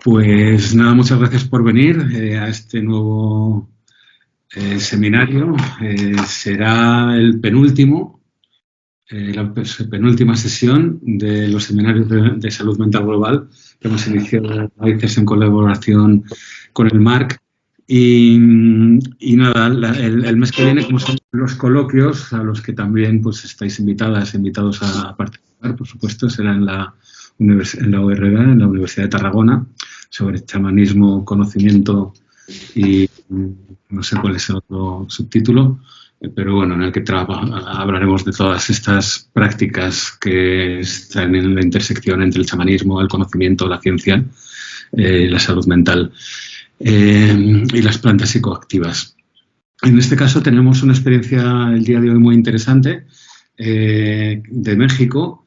Pues nada, muchas gracias por venir a este nuevo seminario. Será el penúltimo, la penúltima sesión de los seminarios de salud mental global que hemos iniciado a veces en colaboración con el MARC. Y nada, el mes que viene, como son los coloquios, a los que también pues estáis invitados a participar, por supuesto, será en la URB, en la Universidad de Tarragona, sobre chamanismo, conocimiento y no sé cuál es el otro subtítulo, pero bueno, en el que hablaremos de todas estas prácticas que están en la intersección entre el chamanismo, el conocimiento, la ciencia, la salud mental y las plantas psicoactivas. En este caso tenemos una experiencia el día de hoy muy interesante de México.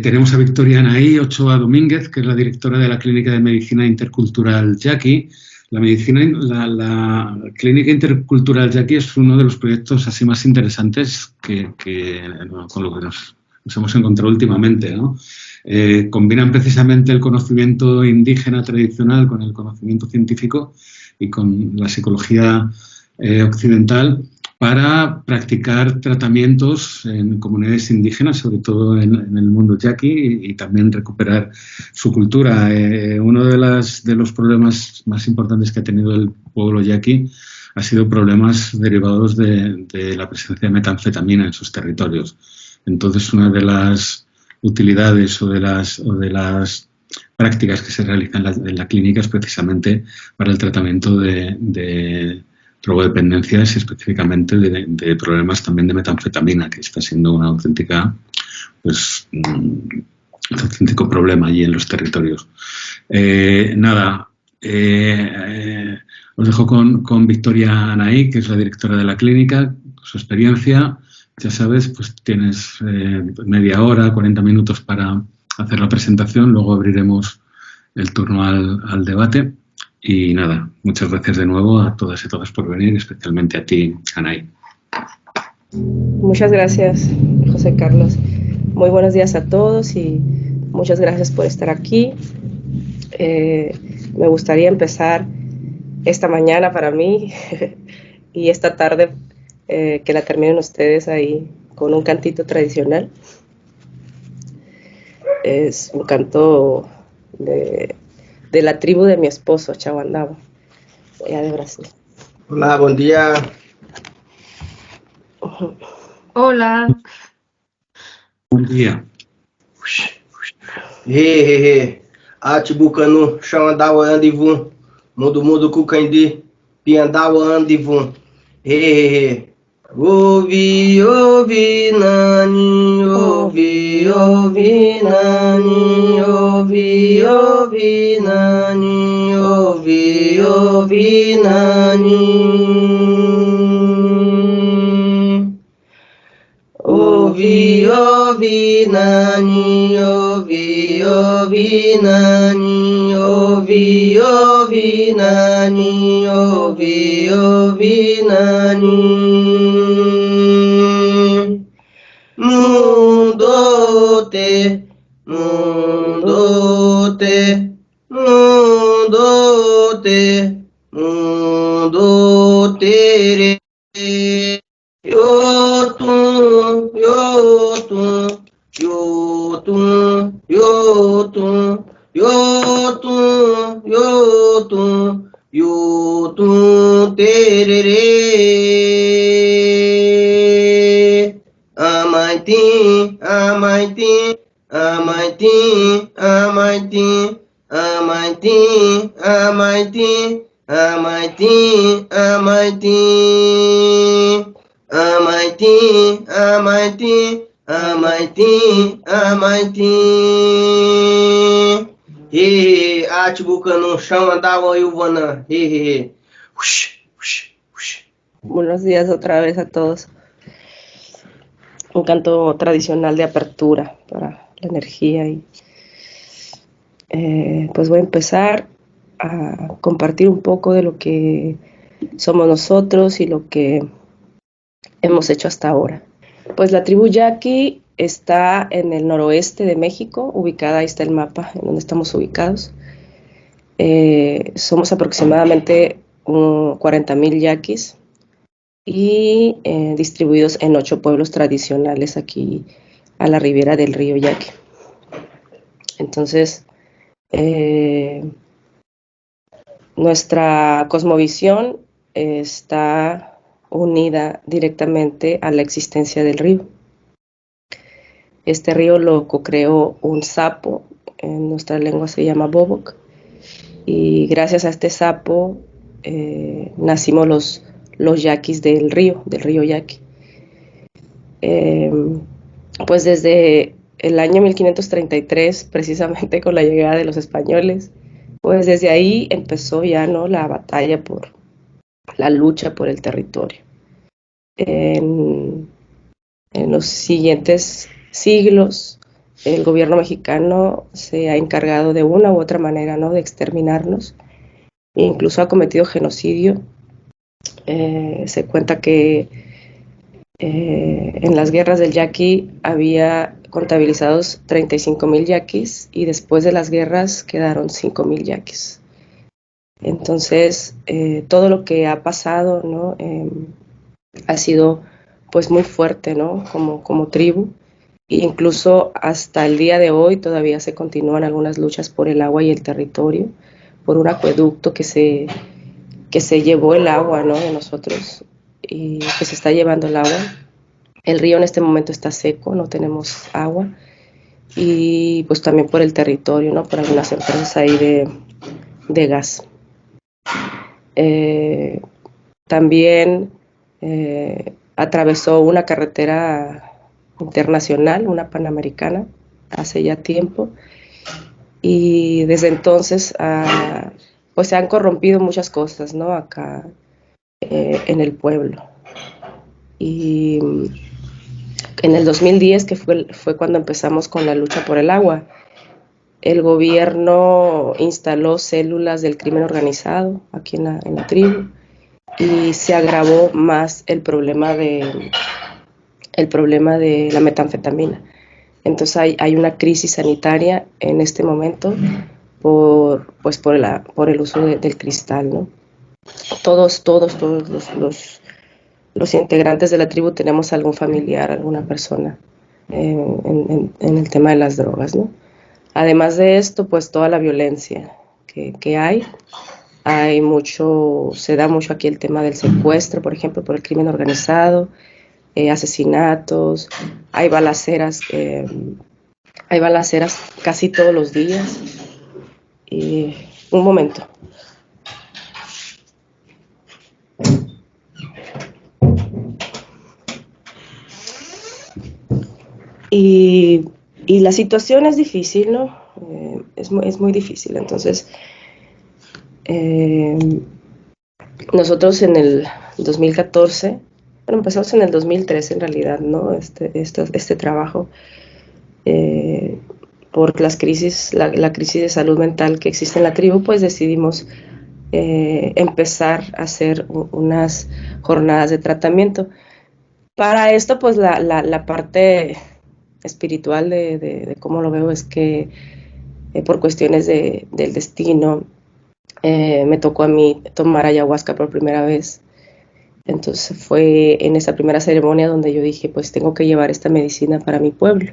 Tenemos a Victoria Anaí Ochoa Domínguez, que es la directora de la Clínica de Medicina Intercultural Yaqui. La Clínica Intercultural Yaqui es uno de los proyectos así más interesantes con lo que nos hemos encontrado últimamente, ¿no? Combinan precisamente el conocimiento indígena tradicional con el conocimiento científico y con la psicología occidental para practicar tratamientos en comunidades indígenas, sobre todo en el mundo yaqui, y también recuperar su cultura. Uno de los problemas más importantes que ha tenido el pueblo yaqui ha sido problemas derivados de la presencia de metanfetamina en sus territorios. Entonces, una de las utilidades o de las prácticas que se realizan en la clínica es precisamente para el tratamiento de drogodependencias y específicamente de problemas también de metanfetamina, que está siendo un auténtico problema allí en los territorios. Os dejo con Victoria Anaí, que es la directora de la clínica, su experiencia. Ya sabes, pues tienes media hora, 40 minutos para hacer la presentación, luego abriremos el turno al debate. Y nada, muchas gracias de nuevo a todas y todas por venir, especialmente a ti, Anaí. Muchas gracias, José Carlos. Muy buenos días a todos y muchas gracias por estar aquí. Me gustaría empezar esta mañana para mí y esta tarde que la terminen ustedes ahí con un cantito tradicional. Es un canto de la tribu de mi esposo, Chauandabo, allá de Brasil. Hola, buen día. Hola. Buen día. Atibucanu, Chauandabo Andivum, Mundo Cucandi, Piandabo Andivum. Ouvi nani, ouvi nani, ouvi nani, ouvi nani. Ouvi nani, ouvi nani, ouvi nani, ouvi nani. Mundo te, mundo te, mundo te, mundo tere. Yotun, yotun, yotun, yotun, yotun, yotun, yotun tererê. Amaitim, amaitim, amaitim, amaitim, amaitim, amaitim, amaitim, amaitim. Amaitim, amaitim, amaitim, amaitim. Atibucanu, Chauandabo Yuvana. Buenos días otra vez a todos. Un canto tradicional de apertura para la energía y pues voy a empezar a compartir un poco de lo que somos nosotros y lo que hemos hecho hasta ahora. Pues la tribu Yaqui está en el noroeste de México, ubicada, ahí está el mapa en donde estamos ubicados. Somos aproximadamente 40,000 yaquis y distribuidos en 8 pueblos tradicionales aquí a la ribera del río Yaqui. Entonces, nuestra cosmovisión está unida directamente a la existencia del río. Este río lo co-creó un sapo, en nuestra lengua se llama Bobok, y gracias a este sapo nacimos los yaquis del río Yaqui. Pues desde el año 1533, precisamente con la llegada de los españoles, pues desde ahí empezó ya, ¿no?, la batalla por la lucha por el territorio. En los siguientes siglos, el gobierno mexicano se ha encargado de una u otra manera, ¿no?, de exterminarnos, e incluso ha cometido genocidio. Se cuenta que en las guerras del Yaqui había contabilizados 35,000 yaquis y después de las guerras quedaron 5,000 yaquis. Entonces, todo lo que ha pasado, ¿no?, ha sido pues muy fuerte, ¿no?, como tribu. E incluso hasta el día de hoy todavía se continúan algunas luchas por el agua y el territorio, por un acueducto que se llevó el agua, ¿no?, de nosotros, y que se está llevando el agua. El río en este momento está seco, no tenemos agua, y pues también por el territorio, ¿no?, por algunas empresas ahí de gas. También atravesó una carretera internacional, una panamericana, hace ya tiempo, y desde entonces pues se han corrompido muchas cosas, ¿no?, acá en el pueblo. Y en el 2010, que fue cuando empezamos con la lucha por el agua, el gobierno instaló células del crimen organizado aquí en la tribu, y se agravó más el problema de la metanfetamina. Entonces hay una crisis sanitaria en este momento por el uso del cristal, ¿no? Todos los integrantes de la tribu tenemos algún familiar, alguna persona en el tema de las drogas, ¿no? Además de esto, pues toda la violencia que hay se da mucho aquí el tema del secuestro, por ejemplo, por el crimen organizado, asesinatos, hay balaceras casi todos los días. Un momento. Y la situación es difícil, ¿no? Es muy difícil. Entonces, nosotros en el 2014, bueno, empezamos en el 2013 en realidad, ¿no?, este trabajo, por las crisis, la crisis de salud mental que existe en la tribu, pues decidimos empezar a hacer unas jornadas de tratamiento. Para esto, pues la parte espiritual de cómo lo veo es que por cuestiones del destino me tocó a mí tomar ayahuasca por primera vez. Entonces fue en esa primera ceremonia donde yo dije, pues tengo que llevar esta medicina para mi pueblo.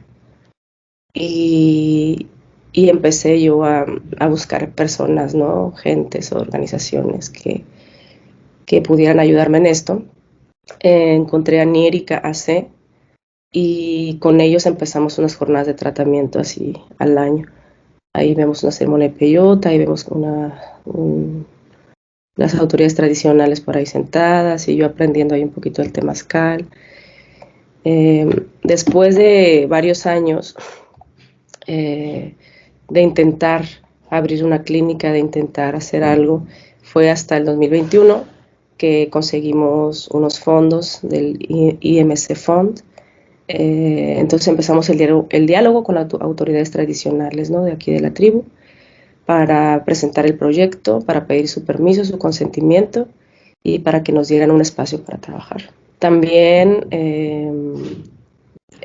Y empecé yo a buscar personas, ¿no?, gentes o organizaciones que pudieran ayudarme en esto. Encontré a Niérica AC y con ellos empezamos unas jornadas de tratamiento así al año. Ahí vemos una ceremonia de peyota, ahí vemos las autoridades tradicionales por ahí sentadas y yo aprendiendo ahí un poquito del temazcal. Después de varios años de intentar abrir una clínica, de intentar hacer algo, fue hasta el 2021 que conseguimos unos fondos del IMC Fund. Entonces empezamos el diálogo con las autoridades tradicionales, ¿no?, de aquí de la tribu, para presentar el proyecto, para pedir su permiso, su consentimiento y para que nos dieran un espacio para trabajar. También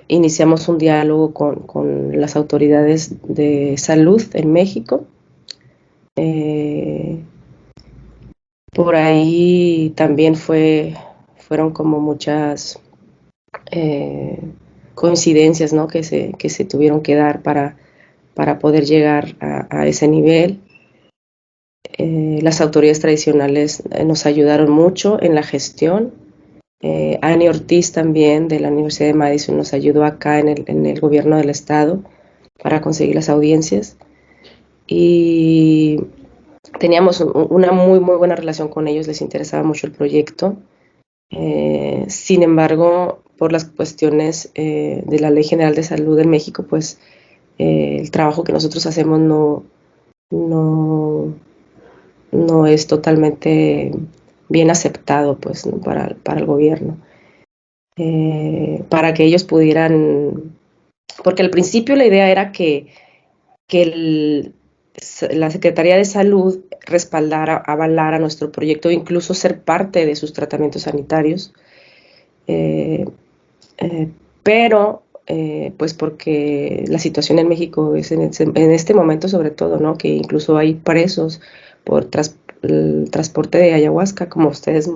iniciamos un diálogo con las autoridades de salud en México Eh, por ahí también fueron como muchas coincidencias, ¿no? Que se tuvieron que dar para poder llegar a ese nivel. Las autoridades tradicionales nos ayudaron mucho en la gestión. Annie Ortiz también de la Universidad de Madison nos ayudó acá en el gobierno del estado para conseguir las audiencias y teníamos una muy buena relación con ellos, les interesaba mucho el proyecto. Sin embargo, por las cuestiones de la Ley General de Salud en México, pues el trabajo que nosotros hacemos no, no es totalmente bien aceptado pues, ¿no? para el gobierno. Para que ellos pudieran, porque al principio la idea era que la Secretaría de Salud respaldara, avalara nuestro proyecto, incluso ser parte de sus tratamientos sanitarios, eh, pero pues porque la situación en México es en este momento sobre todo, ¿no? Que incluso hay presos por el transporte de ayahuasca, como ustedes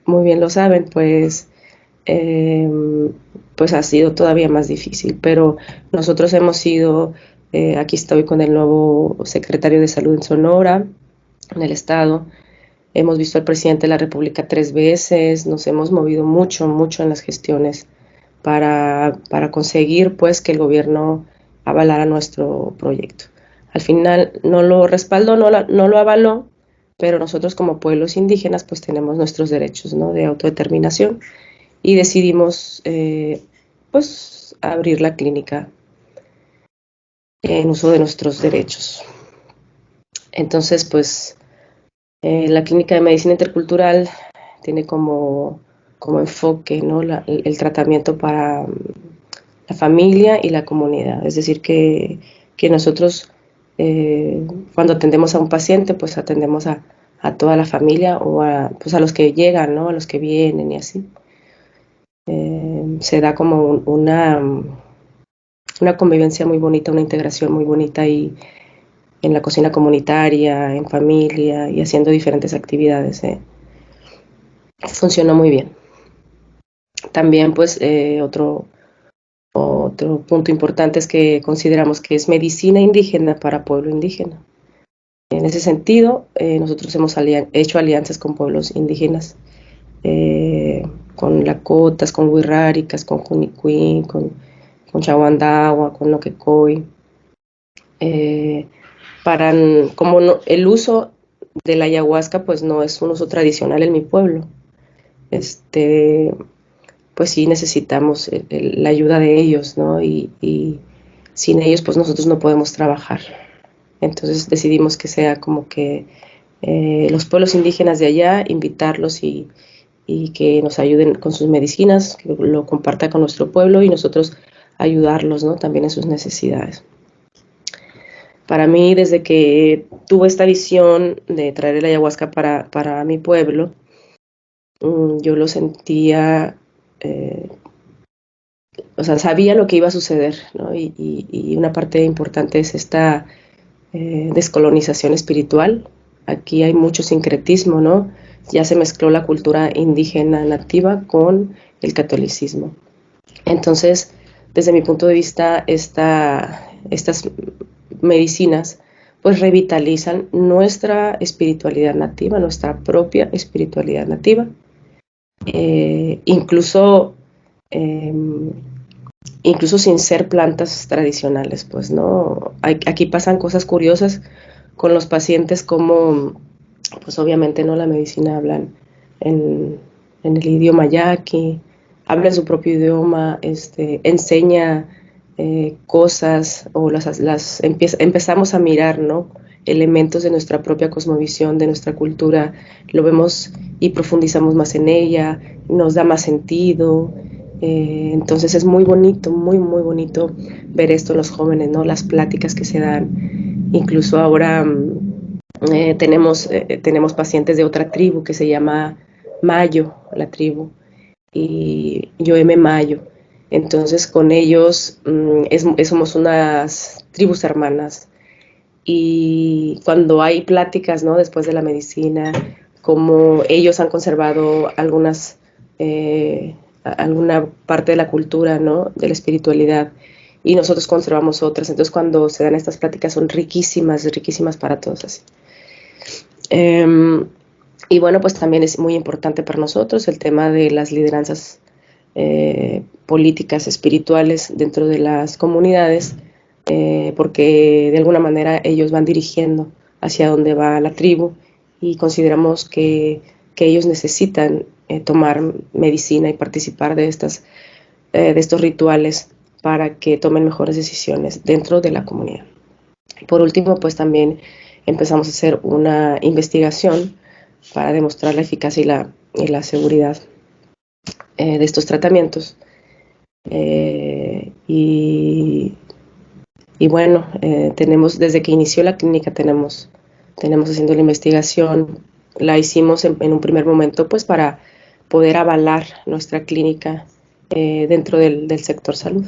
muy bien lo saben, eh, pues ha sido todavía más difícil, pero nosotros hemos sido, aquí estoy con el nuevo secretario de Salud en Sonora, en el estado, hemos visto al presidente de la República 3 veces, nos hemos movido mucho en las gestiones para conseguir pues que el gobierno avalara nuestro proyecto. Al final no lo respaldó, no lo avaló, pero nosotros como pueblos indígenas pues tenemos nuestros derechos, ¿no? De autodeterminación y decidimos pues abrir la clínica en uso de nuestros derechos. Entonces pues la clínica de medicina intercultural tiene como enfoque, ¿no? El tratamiento para la familia y la comunidad. Es decir, que nosotros cuando atendemos a un paciente, pues atendemos a toda la familia o pues a los que llegan, ¿no? A los que vienen y así. Se da como una convivencia muy bonita, una integración muy bonita y en la cocina comunitaria, en familia y haciendo diferentes actividades. Funcionó muy bien. También pues otro punto importante es que consideramos que es medicina indígena para pueblo indígena. En ese sentido, nosotros hemos hecho alianzas con pueblos indígenas, con Lakotas, con Wixárikas, con Junicuín, con Chawandagua, con Noquecoy, como el uso de la ayahuasca pues no es un uso tradicional en mi pueblo. Pues sí necesitamos la ayuda de ellos, ¿no? Y sin ellos pues nosotros no podemos trabajar. Entonces decidimos que sea como que los pueblos indígenas de allá, invitarlos y que nos ayuden con sus medicinas, que lo comparta con nuestro pueblo y nosotros ayudarlos, ¿no? También en sus necesidades. Para mí, desde que tuve esta visión de traer el ayahuasca para mi pueblo, yo lo sentía, o sea, sabía lo que iba a suceder, ¿no? Y una parte importante es esta descolonización espiritual. Aquí hay mucho sincretismo, ¿no? Ya se mezcló la cultura indígena nativa con el catolicismo. Entonces, desde mi punto de vista, estas medicinas pues revitalizan nuestra espiritualidad nativa, nuestra propia espiritualidad nativa. Incluso sin ser plantas tradicionales, pues, ¿no? Aquí pasan cosas curiosas con los pacientes como, pues obviamente, ¿no? La medicina hablan en, en el idioma yaqui, habla en su propio idioma, enseña cosas o empezamos a mirar, ¿no? Elementos de nuestra propia cosmovisión, de nuestra cultura, lo vemos y profundizamos más en ella, nos da más sentido. Entonces es muy bonito, muy bonito ver esto en los jóvenes, ¿no? Las pláticas que se dan. Incluso ahora tenemos pacientes de otra tribu que se llama Mayo, la tribu, y yo M. Mayo. Entonces con ellos somos unas tribus hermanas y cuando hay pláticas, ¿no? Después de la medicina, como ellos han conservado alguna parte de la cultura, ¿no? De la espiritualidad, y nosotros conservamos otras. Entonces, cuando se dan estas pláticas son riquísimas, riquísimas para todos así. Y bueno, pues también es muy importante para nosotros el tema de las lideranzas políticas, espirituales dentro de las comunidades, porque de alguna manera ellos van dirigiendo hacia dónde va la tribu, y consideramos que ellos necesitan tomar medicina y participar de estos rituales para que tomen mejores decisiones dentro de la comunidad. Por último, pues también empezamos a hacer una investigación para demostrar la eficacia y la seguridad de estos tratamientos. Y bueno, tenemos, desde que inició la clínica, tenemos haciendo la investigación. La hicimos en un primer momento pues para poder avalar nuestra clínica dentro del sector salud.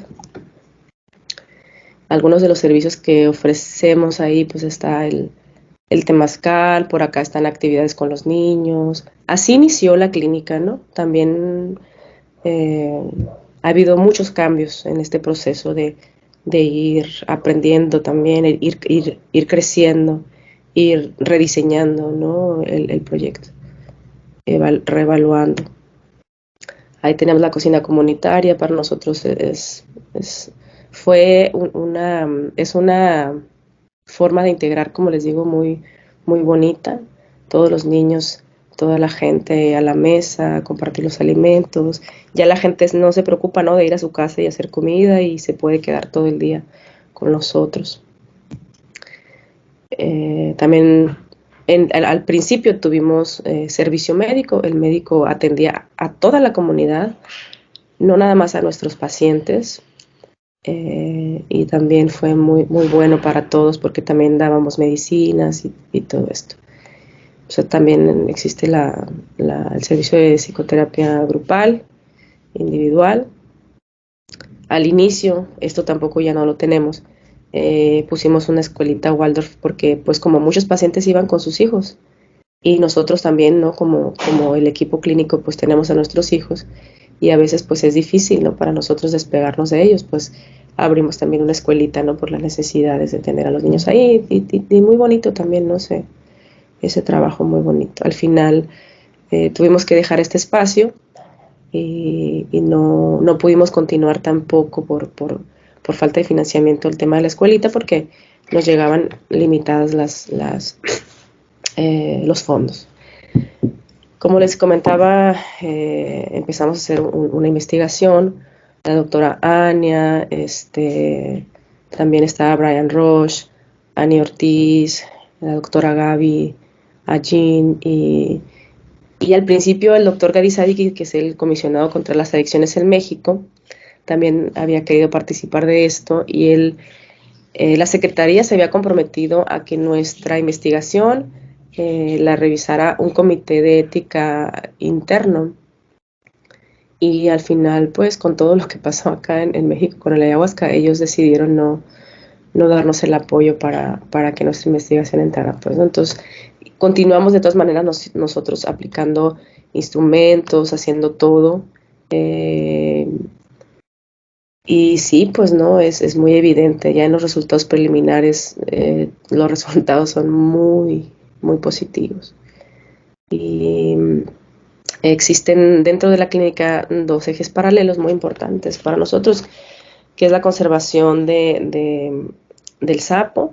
Algunos de los servicios que ofrecemos ahí, pues está el temazcal, por acá están actividades con los niños. Así inició la clínica, ¿no? También ha habido muchos cambios en este proceso de ir aprendiendo también, ir creciendo, ir rediseñando, ¿no? el proyecto, reevaluando. Ahí tenemos la cocina comunitaria. Para nosotros es una forma de integrar, como les digo, muy, muy bonita. Todos los niños, toda la gente a la mesa, compartir los alimentos. Ya la gente no se preocupa, ¿no? de ir a su casa y hacer comida, y se puede quedar todo el día con nosotros. También al principio tuvimos servicio médico. El médico atendía a toda la comunidad, no nada más a nuestros pacientes. Y también fue muy, muy bueno para todos, porque también dábamos medicinas y todo esto. O sea, también existe el servicio de psicoterapia grupal, individual. Al inicio, esto tampoco ya no lo tenemos. Pusimos una escuelita Waldorf porque, pues, como muchos pacientes iban con sus hijos, y nosotros también, ¿no? Como el equipo clínico, pues tenemos a nuestros hijos, y a veces pues es difícil, ¿no? Para nosotros despegarnos de ellos, pues abrimos también una escuelita, ¿no? Por las necesidades de tener a los niños ahí, y muy bonito también, no sé, ese trabajo muy bonito. Al final tuvimos que dejar este espacio, y no pudimos continuar tampoco por falta de financiamiento el tema de la escuelita, porque nos llegaban limitadas los fondos. Como les comentaba, empezamos a hacer una investigación. La doctora Ania, también estaba Brian Roche, Annie Ortiz, la doctora Gaby Agin, y al principio el doctor Gadi Sadiki, que es el comisionado contra las adicciones en México, también había querido participar de esto, y la Secretaría se había comprometido a que nuestra investigación la revisara un comité de ética interno. Y al final, pues, con todo lo que pasó acá en México con el ayahuasca, ellos decidieron no darnos el apoyo para que nuestra investigación entrara, pues, ¿no? Entonces, continuamos de todas maneras nosotros aplicando instrumentos, haciendo todo. Y sí, pues no, es muy evidente. Ya en los resultados preliminares, los resultados son muy, muy positivos. Y existen dentro de la clínica dos ejes paralelos muy importantes para nosotros, que es la conservación del sapo,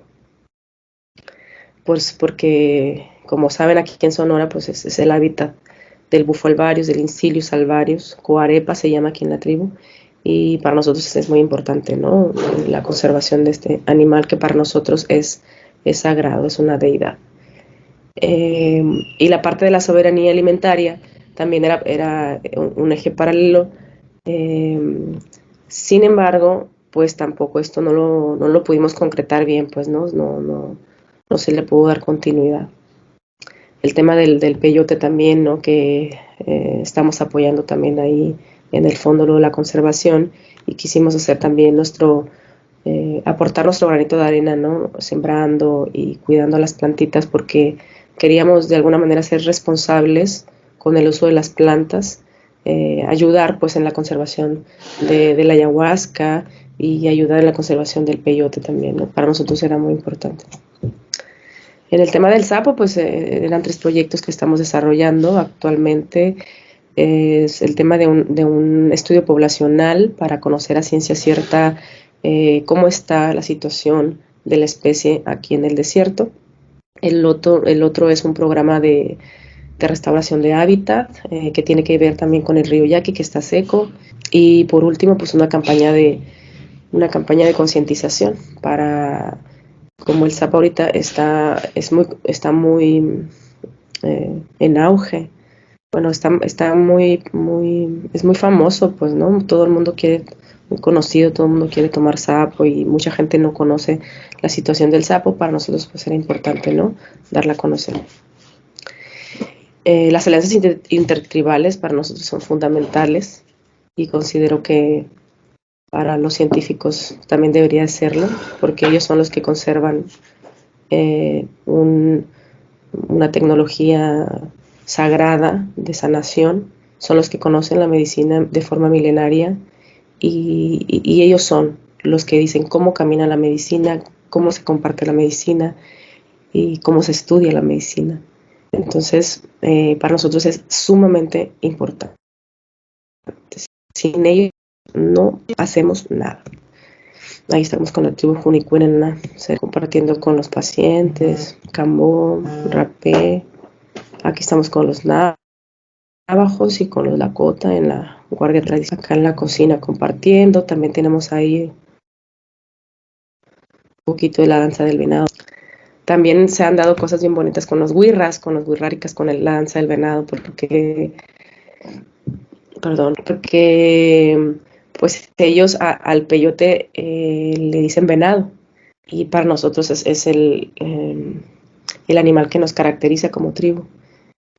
pues porque, como saben, aquí en Sonora, pues es el hábitat del bufo alvarius, del Incilius alvarius, coarepa se llama aquí en la tribu, y para nosotros es muy importante, ¿no? La conservación de este animal, que para nosotros es sagrado, es una deidad. Y la parte de la soberanía alimentaria también era un eje paralelo. Sin embargo, pues tampoco esto no lo pudimos concretar bien, pues no se le pudo dar continuidad. El tema del peyote también, ¿no? Que estamos apoyando también ahí en el fondo de la conservación, y quisimos hacer también nuestro aportar nuestro granito de arena, ¿no? Sembrando y cuidando las plantitas porque queríamos de alguna manera ser responsables con el uso de las plantas, ayudar pues en la conservación de la ayahuasca y ayudar en la conservación del peyote también, ¿no? Para nosotros era muy importante. En el tema del sapo, pues eran 3 proyectos que estamos desarrollando actualmente. Es el tema de un estudio poblacional para conocer a ciencia cierta cómo está la situación de la especie aquí en el desierto. El otro es un programa de restauración de hábitat que tiene que ver también con el río Yaqui, que está seco. Y por último, pues una campaña de concientización para, como el sapo ahorita está muy en auge. Bueno, es muy famoso, pues, ¿no? Todo el mundo quiere, muy conocido, todo el mundo quiere tomar sapo y mucha gente no conoce la situación del sapo. Para nosotros, pues, era importante, ¿no? Darla a conocer. Las alianzas intertribales para nosotros son fundamentales y considero que para los científicos también debería serlo, porque ellos son los que conservan una tecnología sagrada de sanación, son los que conocen la medicina de forma milenaria y ellos son los que dicen cómo camina la medicina, cómo se comparte la medicina y cómo se estudia la medicina. Entonces, para nosotros es sumamente importante. Sin ellos no hacemos nada. Ahí estamos con la tribu Junicuinena, compartiendo con los pacientes, Cambó, Rapé. Aquí estamos con los navajos y con los Lakota en la guardia tradicional, acá en la cocina compartiendo. También tenemos ahí un poquito de la danza del venado. También se han dado cosas bien bonitas con los huirras, con los huirráricas, con la danza del venado, porque pues ellos al peyote le dicen venado y para nosotros es el animal que nos caracteriza como tribu.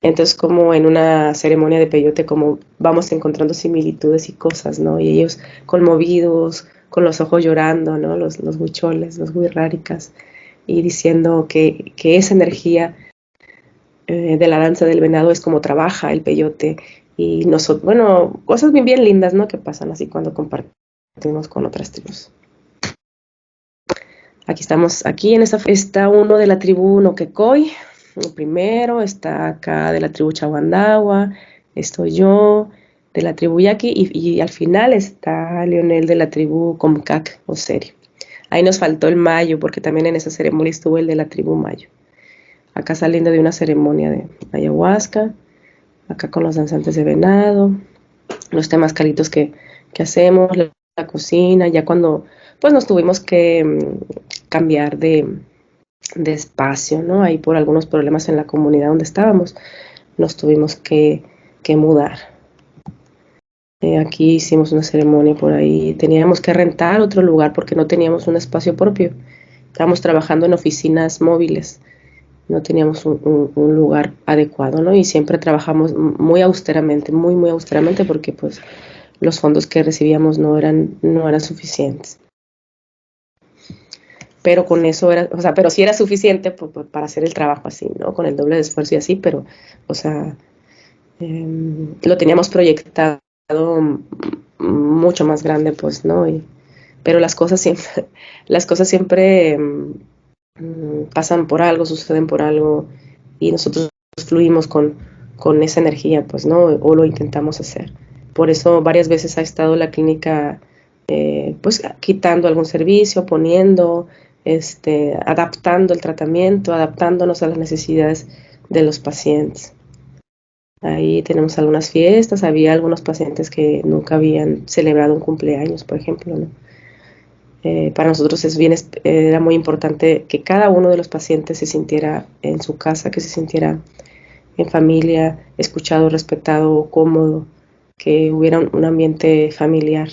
Entonces, como en una ceremonia de peyote, como vamos encontrando similitudes y cosas, ¿no? Y ellos conmovidos, con los ojos llorando, ¿no? Los huicholes, los huirráricas, y diciendo que esa energía de la danza del venado es como trabaja el peyote. Y nosotros, bueno, cosas bien, bien lindas, ¿no? Que pasan así cuando compartimos con otras tribus. Aquí en esta está uno de la tribu Noquecoy, el primero, está acá de la tribu Chawandagua, estoy yo, de la tribu Yaqui, y al final está Leonel de la tribu Comcac o Serio. Ahí nos faltó el Mayo, porque también en esa ceremonia estuvo el de la tribu Mayo. Acá saliendo de una ceremonia de ayahuasca, acá con los danzantes de venado, los temazcalitos que hacemos, la cocina, ya cuando pues nos tuvimos que cambiar de espacio, ¿no? Ahí por algunos problemas en la comunidad donde estábamos, nos tuvimos que mudar. Aquí hicimos una ceremonia por ahí, teníamos que rentar otro lugar porque no teníamos un espacio propio. Estábamos trabajando en oficinas móviles, no teníamos un lugar adecuado, ¿no? Y siempre trabajamos muy austeramente, muy austeramente porque pues los fondos que recibíamos no eran suficientes. Pero con eso pero sí era suficiente para hacer el trabajo así, ¿no? Con el doble de esfuerzo y así, pero, lo teníamos proyectado mucho más grande, pues, ¿no? Pero las cosas siempre pasan por algo, suceden por algo, y nosotros fluimos con esa energía, pues, ¿no? O lo intentamos hacer. Por eso varias veces ha estado la clínica, pues, quitando algún servicio, poniendo, adaptando el tratamiento, adaptándonos a las necesidades de los pacientes. Ahí tenemos algunas fiestas, había algunos pacientes que nunca habían celebrado un cumpleaños, por ejemplo, ¿no? Para nosotros era muy importante que cada uno de los pacientes se sintiera en su casa, que se sintiera en familia, escuchado, respetado, cómodo, que hubiera un ambiente familiar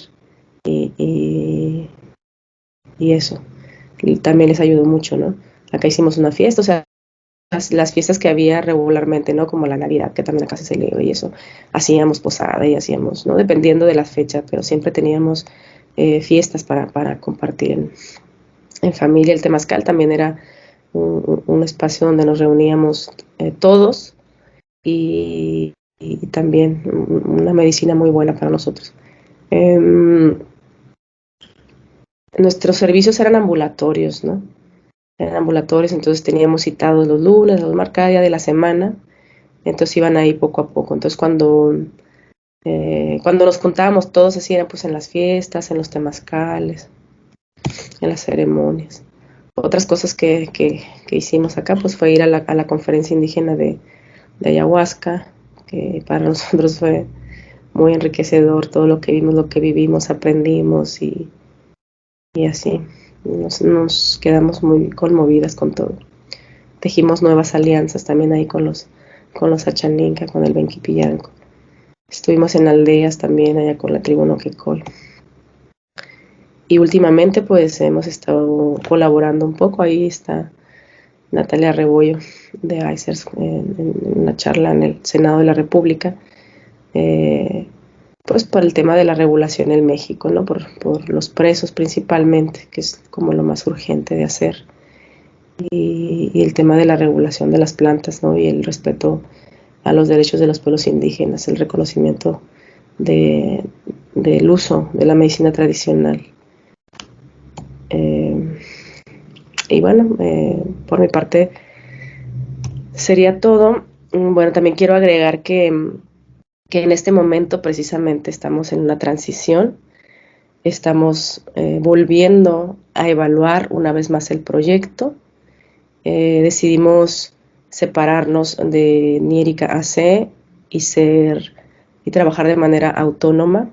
y eso. Y también les ayudó mucho, ¿no? Acá hicimos una fiesta, o sea, las fiestas que había regularmente, ¿no? Como la Navidad, que también acá se celebra y eso, hacíamos posada y hacíamos, ¿no? Dependiendo de la fecha, pero siempre teníamos fiestas para compartir en familia. El temazcal también era un espacio donde nos reuníamos todos y también una medicina muy buena para nosotros. Nuestros servicios eran ambulatorios, ¿no? Eran ambulatorios, entonces teníamos citados los lunes, cada día de la semana, entonces iban ahí poco a poco. Entonces cuando nos juntábamos todos así era pues en las fiestas, en los temazcales, en las ceremonias. Otras cosas que hicimos acá pues fue ir a la conferencia indígena de ayahuasca, que para nosotros fue muy enriquecedor todo lo que vimos, lo que vivimos, aprendimos y así. Nos quedamos muy conmovidas con todo. Tejimos nuevas alianzas también ahí con los Achaninka, con el Benquipiyanco. Estuvimos en aldeas también allá con la tribu Noquecol. Y últimamente pues hemos estado colaborando un poco. Ahí está Natalia Rebollo de ICERS en una charla en el Senado de la República, pues por el tema de la regulación en México, ¿no? Por los presos principalmente, que es como lo más urgente de hacer, y el tema de la regulación de las plantas, ¿no? Y el respeto a los derechos de los pueblos indígenas, el reconocimiento del uso de la medicina tradicional. Y bueno, por mi parte sería todo. Bueno, también quiero agregar que en este momento precisamente estamos en una transición, estamos volviendo a evaluar una vez más el proyecto. Decidimos separarnos de Niérica AC y trabajar de manera autónoma.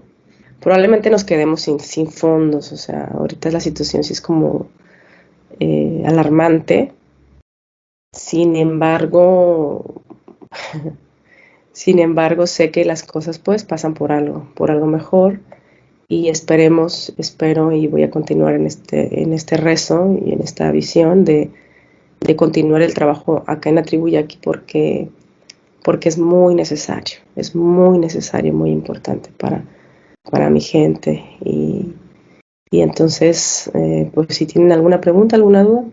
Probablemente nos quedemos sin fondos, o sea, ahorita la situación sí es como alarmante. Sin embargo, sé que las cosas pues pasan por algo mejor, y espero y voy a continuar en este rezo y en esta visión de continuar el trabajo acá en la tribu Yaqui porque es muy necesario, muy importante para mi gente. Y entonces, pues si tienen alguna pregunta, alguna duda,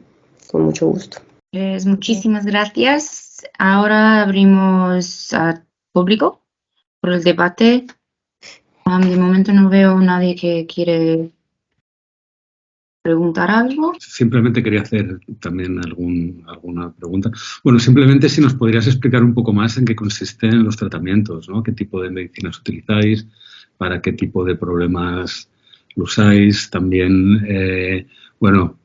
con mucho gusto. Pues muchísimas gracias. Ahora abrimos al público por el debate. De momento no veo a nadie que quiere preguntar algo. Simplemente quería hacer también alguna pregunta. Bueno, simplemente si nos podrías explicar un poco más en qué consisten los tratamientos, ¿no? ¿Qué tipo de medicinas utilizáis? ¿Para qué tipo de problemas lo usáis? También, bueno,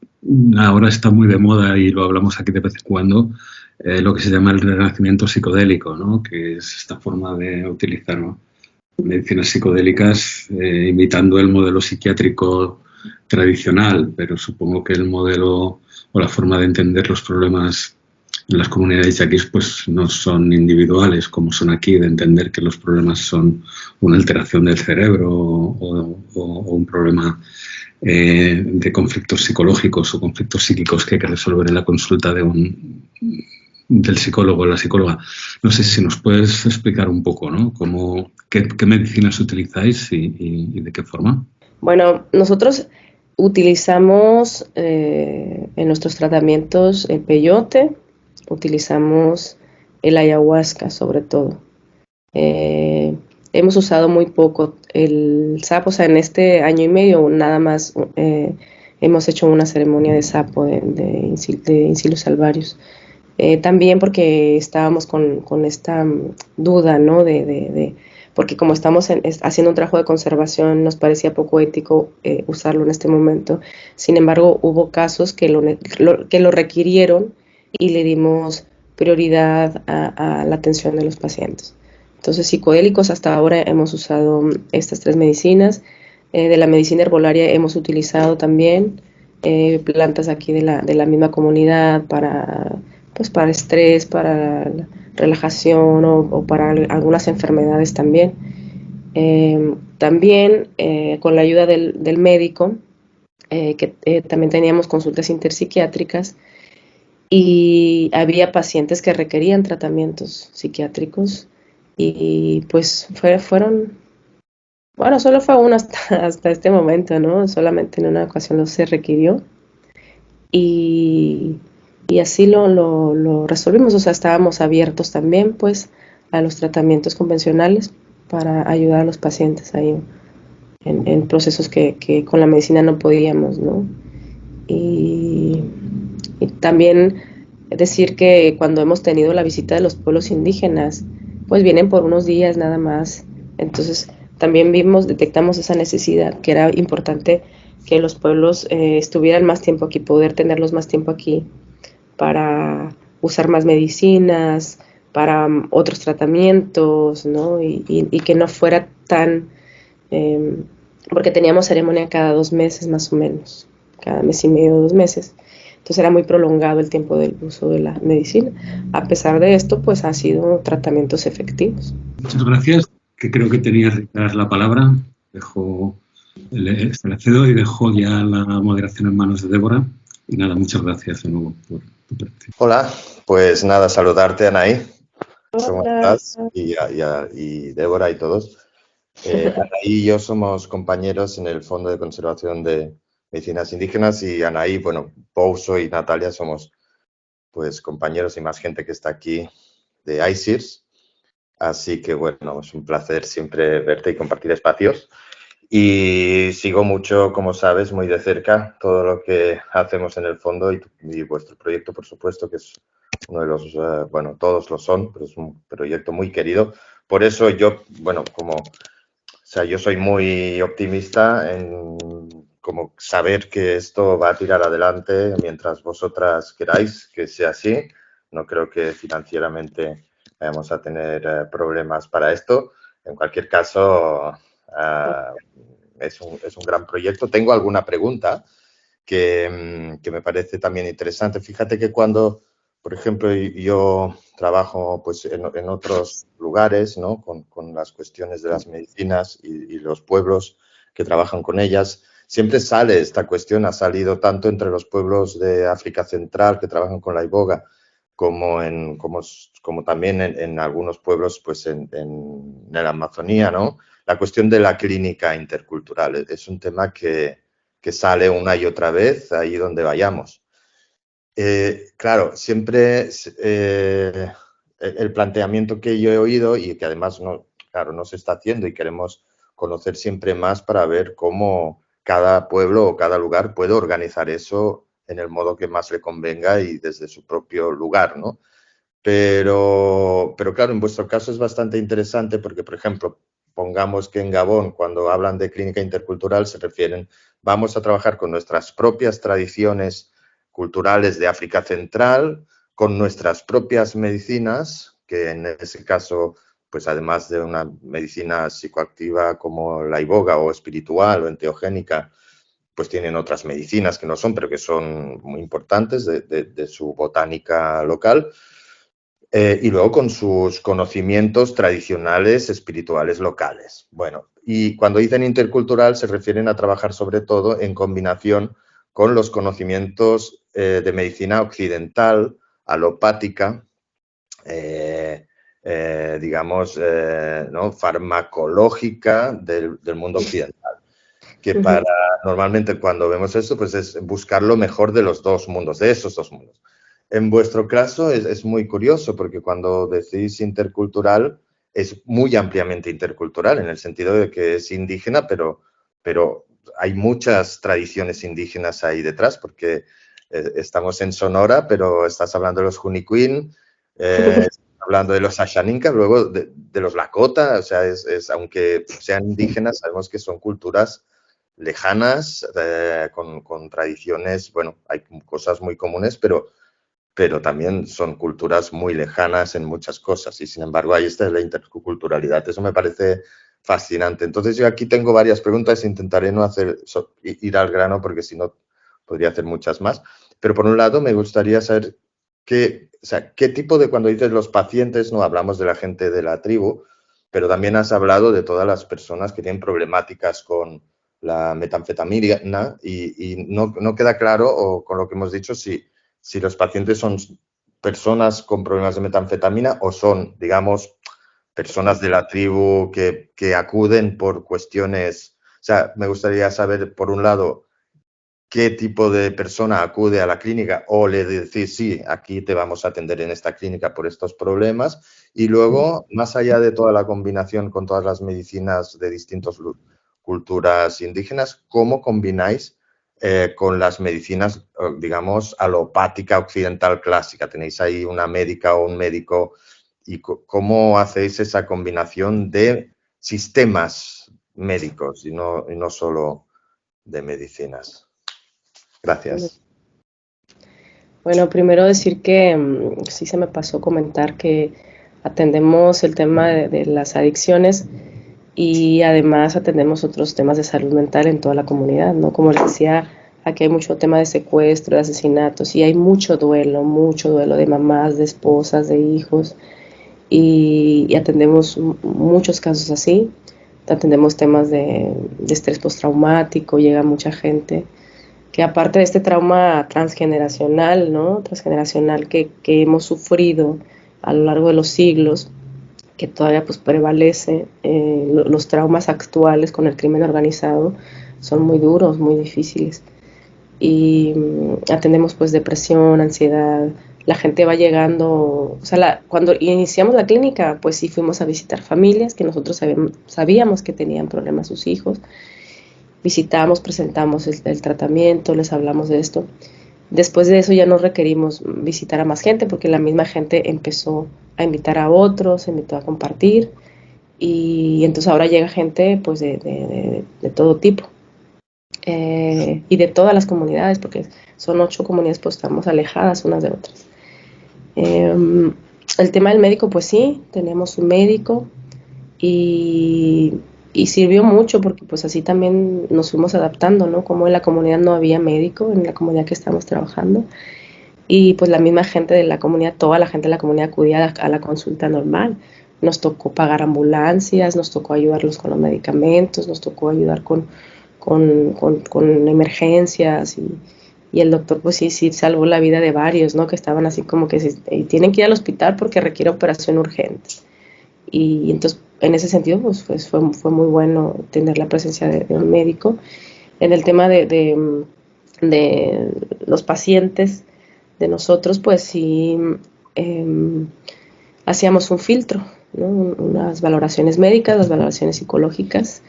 ahora está muy de moda y lo hablamos aquí de vez en cuando, lo que se llama el renacimiento psicodélico, ¿no? Que es esta forma de utilizar, ¿no?, medicinas psicodélicas imitando el modelo psiquiátrico tradicional, pero supongo que el modelo o la forma de entender los problemas en las comunidades yaquis pues no son individuales como son aquí, de entender que los problemas son una alteración del cerebro o un problema de conflictos psicológicos o conflictos psíquicos que hay que resolver en la consulta del psicólogo o la psicóloga. No sé si nos puedes explicar un poco, ¿no?, qué medicinas utilizáis y de qué forma. Bueno, nosotros utilizamos en nuestros tratamientos el peyote, utilizamos el ayahuasca sobre todo. Hemos usado muy poco el sapo, o sea, en este año y medio nada más hemos hecho una ceremonia de sapo, de Incilus alvarius. También porque estábamos con esta duda, ¿no? Porque como estamos haciendo un trabajo de conservación, nos parecía poco ético usarlo en este momento. Sin embargo, hubo casos que lo requirieron y le dimos prioridad a la atención de los pacientes. Entonces, psicodélicos, hasta ahora hemos usado estas 3 medicinas. De la medicina herbolaria hemos utilizado también plantas aquí de la misma comunidad para estrés, para relajación o para algunas enfermedades también. También con la ayuda del médico, que también teníamos consultas interpsiquiátricas y había pacientes que requerían tratamientos psiquiátricos y pues fueron Bueno, solo fue uno hasta este momento, ¿no? Solamente en una ocasión lo se requirió y, y así lo resolvimos. O sea, estábamos abiertos también, pues, a los tratamientos convencionales para ayudar a los pacientes ahí en procesos que con la medicina no podíamos, ¿no? Y, y también decir que cuando hemos tenido la visita de los pueblos indígenas, pues vienen por unos días nada más. Entonces también detectamos esa necesidad, que era importante que los pueblos estuvieran más tiempo aquí, poder tenerlos más tiempo aquí para usar más medicinas, para otros tratamientos, ¿no? Y que no fuera tan, eh, porque teníamos ceremonia cada 2 meses más o menos, cada mes y medio, 2 meses. Entonces era muy prolongado el tiempo del uso de la medicina. A pesar de esto, pues ha sido tratamientos efectivos. Muchas gracias, que creo que tenías que dar la palabra. Se la cedo y dejo ya la moderación en manos de Débora. Y nada, muchas gracias de nuevo por tu participación. Hola, pues nada, saludarte, Anaí. ¿Cómo Hola. estás? Y Débora y todos. Anaí y yo somos compañeros en el Fondo de Conservación de Medicinas Indígenas y Anaí, bueno, Pouso y Natalia somos pues compañeros y más gente que está aquí de ICIRS. Así que bueno, es un placer siempre verte y compartir espacios. Y sigo mucho, como sabes, muy de cerca todo lo que hacemos en el fondo y vuestro proyecto, por supuesto, que es uno de los, bueno, todos lo son, pero es un proyecto muy querido. Por eso yo, bueno, o sea, yo soy muy optimista en como saber que esto va a tirar adelante mientras vosotras queráis que sea así. No creo que financieramente vayamos a tener problemas para esto. En cualquier caso, es un gran proyecto. Tengo alguna pregunta que me parece también interesante. Fíjate que cuando, por ejemplo, yo trabajo pues, en otros lugares, ¿no? Con las cuestiones de las medicinas y los pueblos que trabajan con ellas, siempre sale esta cuestión, ha salido tanto entre los pueblos de África Central que trabajan con la iboga, como también en algunos pueblos pues en la Amazonía, ¿no? La cuestión de la clínica intercultural es un tema que sale una y otra vez ahí donde vayamos. Claro, siempre el planteamiento que yo he oído y que además no, claro, no se está haciendo y queremos conocer siempre más para ver cómo cada pueblo o cada lugar puede organizar eso en el modo que más le convenga y desde su propio lugar, ¿no? Pero claro, en vuestro caso es bastante interesante porque, por ejemplo, pongamos que en Gabón, cuando hablan de clínica intercultural, se refieren, vamos a trabajar con nuestras propias tradiciones culturales de África Central, con nuestras propias medicinas, que en ese caso, pues además de una medicina psicoactiva como la iboga o espiritual o enteogénica, pues tienen otras medicinas que no son, pero que son muy importantes de su botánica local. Y luego con sus conocimientos tradicionales, espirituales locales. Bueno, y cuando dicen intercultural se refieren a trabajar sobre todo en combinación con los conocimientos de medicina occidental, alopática, digamos, ¿no? farmacológica del mundo occidental. Que para normalmente cuando vemos esto, pues es buscar lo mejor de los dos mundos, de esos dos mundos. En vuestro caso es muy curioso porque cuando decís intercultural es muy ampliamente intercultural en el sentido de que es indígena, pero hay muchas tradiciones indígenas ahí detrás porque estamos en Sonora, pero estás hablando de los Juniquín, hablando de los Ashaninka, luego de los Lakota, o sea, aunque sean indígenas, sabemos que son culturas lejanas, con tradiciones, bueno, hay cosas muy comunes, pero también son culturas muy lejanas en muchas cosas y sin embargo ahí está la interculturalidad. Eso me parece fascinante. Entonces yo aquí tengo varias preguntas, intentaré no ir al grano porque si no podría hacer muchas más. Pero por un lado me gustaría saber qué tipo de, cuando dices los pacientes, no hablamos de la gente de la tribu, pero también has hablado de todas las personas que tienen problemáticas con la metanfetamina y no queda claro, o con lo que hemos dicho, si los pacientes son personas con problemas de metanfetamina o son, digamos, personas de la tribu que acuden por cuestiones, o sea, me gustaría saber, por un lado, qué tipo de persona acude a la clínica o le decís, sí, aquí te vamos a atender en esta clínica por estos problemas. Y luego, más allá de toda la combinación con todas las medicinas de distintas culturas indígenas, ¿cómo combináis con las medicinas, digamos, alopática occidental clásica? ¿Tenéis ahí una médica o un médico? ¿Y cómo hacéis esa combinación de sistemas médicos y no solo de medicinas? Gracias. Bueno, primero decir que sí se me pasó comentar que atendemos el tema de las adicciones y además atendemos otros temas de salud mental en toda la comunidad, ¿no? Como les decía, aquí hay mucho tema de secuestro, de asesinatos y hay mucho duelo de mamás, de esposas, de hijos y atendemos muchos casos así. Atendemos temas de estrés postraumático, llega mucha gente que aparte de este trauma transgeneracional, ¿no? Transgeneracional que hemos sufrido a lo largo de los siglos, que todavía pues prevalece, los traumas actuales con el crimen organizado son muy duros, muy difíciles. Y atendemos pues depresión, ansiedad, la gente va llegando, o sea, cuando iniciamos la clínica, pues sí fuimos a visitar familias que nosotros sabíamos que tenían problemas sus hijos, visitamos, presentamos el tratamiento, les hablamos de esto. Después de eso ya no requerimos visitar a más gente porque la misma gente empezó a invitar a otros, invitó a compartir y entonces ahora llega gente pues de todo tipo y de todas las comunidades porque son 8 comunidades pues estamos alejadas unas de otras. El tema del médico pues sí, tenemos un médico y sirvió mucho porque pues así también nos fuimos adaptando, ¿no? Como en la comunidad no había médico, en la comunidad que estamos trabajando, y pues la misma gente de la comunidad, toda la gente de la comunidad acudía a la consulta normal. Nos tocó pagar ambulancias, nos tocó ayudarlos con los medicamentos, nos tocó ayudar con emergencias y el doctor pues sí salvó la vida de varios, ¿no? Que estaban así como que tienen que ir al hospital porque requiere operación urgente. Y entonces en ese sentido pues fue muy bueno tener la presencia de un médico. En el tema de los pacientes de nosotros pues sí hacíamos un filtro, ¿no? Unas valoraciones médicas, las valoraciones psicológicas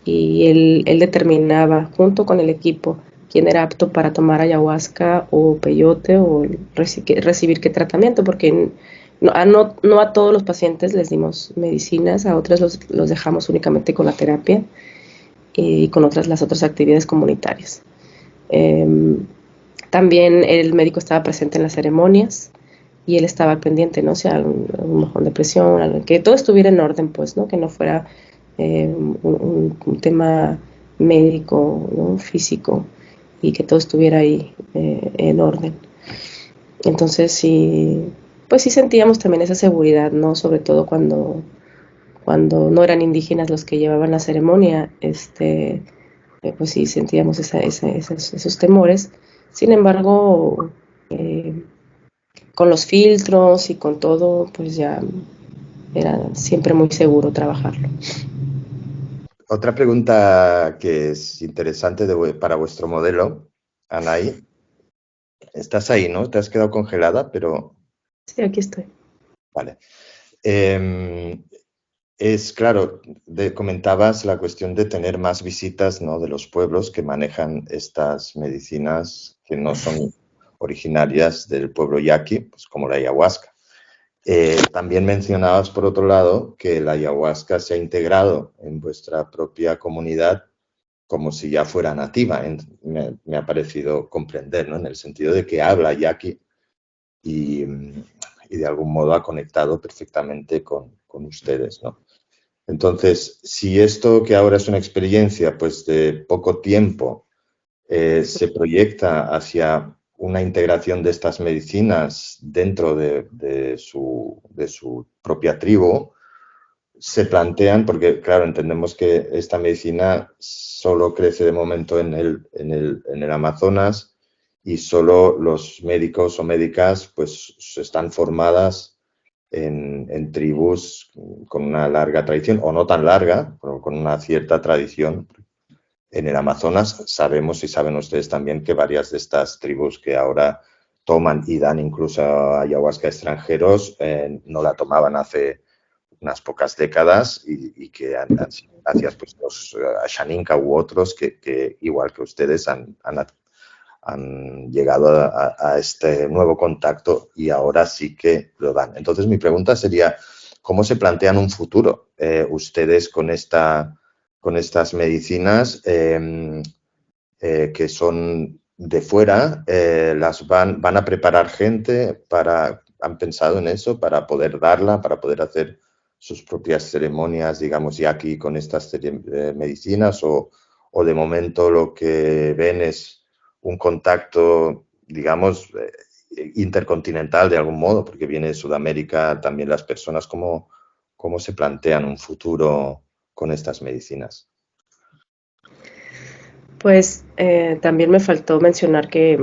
y él determinaba junto con el equipo quién era apto para tomar ayahuasca o peyote o recibir qué tratamiento, porque no a todos los pacientes les dimos medicinas, a otros los dejamos únicamente con la terapia y con las otras actividades comunitarias. También el médico estaba presente en las ceremonias y él estaba pendiente, ¿no? O sea, un bajón de presión, que todo estuviera en orden, pues, ¿no? Que no fuera un tema médico, ¿no? Físico, y que todo estuviera ahí en orden. Entonces sí, pues sí sentíamos también esa seguridad, ¿no? Sobre todo cuando no eran indígenas los que llevaban la ceremonia, pues sí sentíamos esos temores. Sin embargo, con los filtros y con todo, pues ya era siempre muy seguro trabajarlo. Otra pregunta que es interesante para vuestro modelo, Anaí. Estás ahí, ¿no? Te has quedado congelada, pero... Sí, aquí estoy. Vale. Es claro, comentabas la cuestión de tener más visitas, ¿no? De los pueblos que manejan estas medicinas que no son originarias del pueblo yaqui, pues como la ayahuasca. También mencionabas, por otro lado, que la ayahuasca se ha integrado en vuestra propia comunidad como si ya fuera nativa. Me ha parecido comprender, ¿no? En el sentido de que habla yaqui y de algún modo ha conectado perfectamente con ustedes, ¿no? Entonces, si esto que ahora es una experiencia pues de poco tiempo se proyecta hacia una integración de estas medicinas dentro de su propia tribu, se plantean, porque claro, entendemos que esta medicina solo crece de momento en el Amazonas y solo los médicos o médicas pues están formadas en tribus con una larga tradición, o no tan larga, pero con una cierta tradición. En el Amazonas sabemos, y saben ustedes también, que varias de estas tribus que ahora toman y dan incluso ayahuasca a extranjeros, no la tomaban hace unas pocas décadas y que han sido gracias pues, los Ashaninka u otros que igual que ustedes, han llegado a este nuevo contacto y ahora sí que lo dan. Entonces, mi pregunta sería, ¿cómo se plantean un futuro ustedes con estas medicinas que son de fuera? ¿Las van a preparar gente han pensado en eso para poder darla, para poder hacer sus propias ceremonias, digamos, ya aquí con estas medicinas, o de momento lo que ven es un contacto, digamos, intercontinental de algún modo, porque viene de Sudamérica también las personas? ¿Cómo se plantean un futuro con estas medicinas? Pues también me faltó mencionar que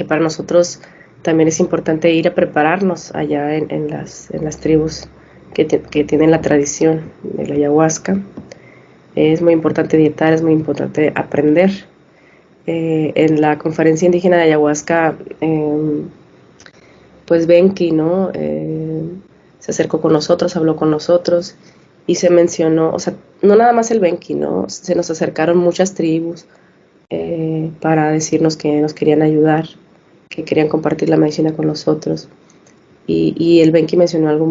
para nosotros también es importante ir a prepararnos allá en las tribus que tienen la tradición de la ayahuasca. Es muy importante dietar, es muy importante aprender. En la conferencia indígena de ayahuasca, pues Benki, ¿no? Se acercó con nosotros, habló con nosotros y se mencionó, o sea, no nada más el Benki, ¿no? Se nos acercaron muchas tribus para decirnos que nos querían ayudar, que querían compartir la medicina con nosotros. Y el Benki mencionó algo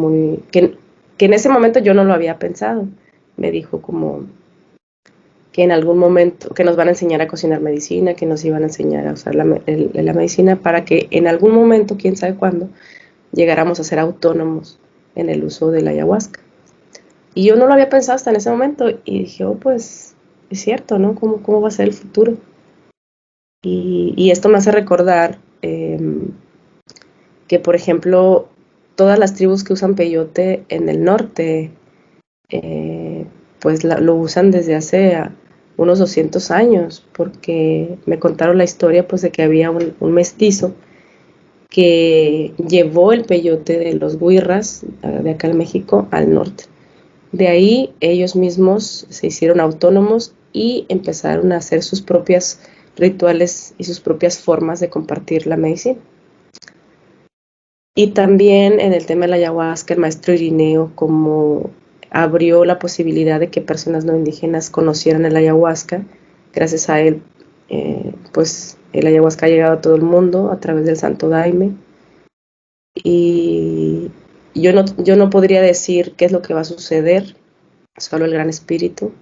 que en ese momento yo no lo había pensado. Me dijo como que en algún momento, que nos van a enseñar a cocinar medicina, que nos iban a enseñar a usar la medicina para que en algún momento, quién sabe cuándo, llegáramos a ser autónomos en el uso de la ayahuasca. Y yo no lo había pensado hasta en ese momento y dije, oh, pues es cierto, ¿no? ¿Cómo va a ser el futuro? Y esto me hace recordar que, por ejemplo, todas las tribus que usan peyote en el norte, pues lo usan desde hace unos 200 años, porque me contaron la historia pues de que había un mestizo que llevó el peyote de los Huirras, de acá en México, al norte. De ahí ellos mismos se hicieron autónomos y empezaron a hacer sus propias rituales y sus propias formas de compartir la medicina. Y también en el tema de la ayahuasca, el maestro Irineo, como abrió la posibilidad de que personas no indígenas conocieran el ayahuasca, gracias a él, pues el ayahuasca ha llegado a todo el mundo a través del Santo Daime. Y yo no podría decir qué es lo que va a suceder, solo el Gran Espíritu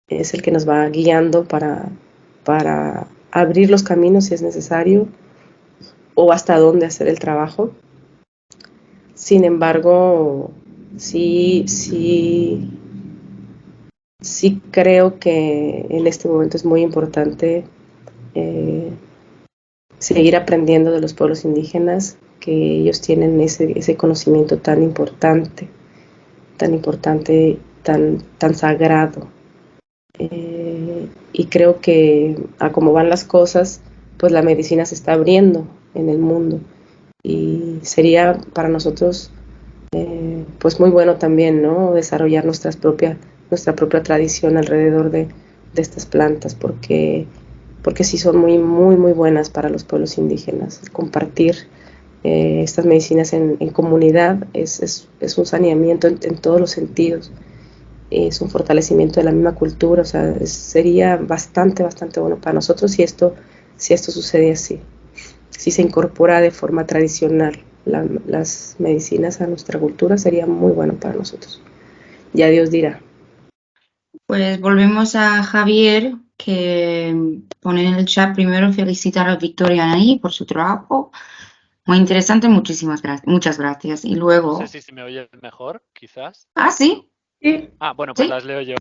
es el que nos va guiando para abrir los caminos si es necesario o hasta dónde hacer el trabajo. Sin embargo, sí creo que en este momento es muy importante seguir aprendiendo de los pueblos indígenas, que ellos tienen ese conocimiento tan importante, tan sagrado. Y creo que a cómo van las cosas, pues la medicina se está abriendo en el mundo y sería para nosotros pues muy bueno también, ¿no? Desarrollar nuestra propia tradición alrededor de estas plantas, porque sí son muy buenas para los pueblos indígenas. Compartir estas medicinas en comunidad es un saneamiento en todos los sentidos. Es un fortalecimiento de la misma cultura, o sea, sería bastante bueno para nosotros si esto sucede así, si se incorpora de forma tradicional las medicinas a nuestra cultura, sería muy bueno para nosotros. Ya Dios dirá. Pues volvemos a Javier, que pone en el chat primero felicitar a Victoria Anaí por su trabajo. Muy interesante, muchas gracias. Y luego... No sé si se me oye mejor, quizás. Ah, ¿sí? Sí. Ah, bueno, pues ¿Sí? las leo yo.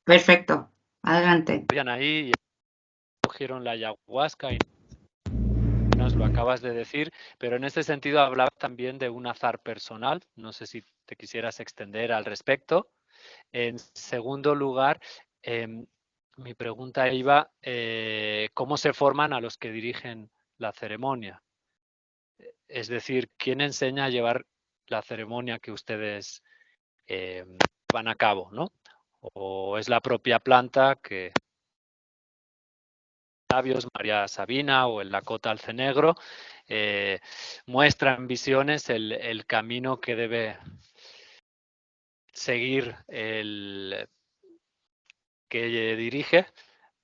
Perfecto. Adelante. Ahí cogieron la ayahuasca y nos lo acabas de decir, pero en este sentido hablaba también de un azar personal. No sé si te quisieras extender al respecto. En segundo lugar, mi pregunta iba, ¿cómo se forman a los que dirigen la ceremonia? Es decir, ¿quién enseña a llevar la ceremonia que ustedes van a cabo, ¿no? O es la propia planta que Labios, María Sabina o el Lakota Alcenegro muestran visiones el camino que debe seguir el que dirige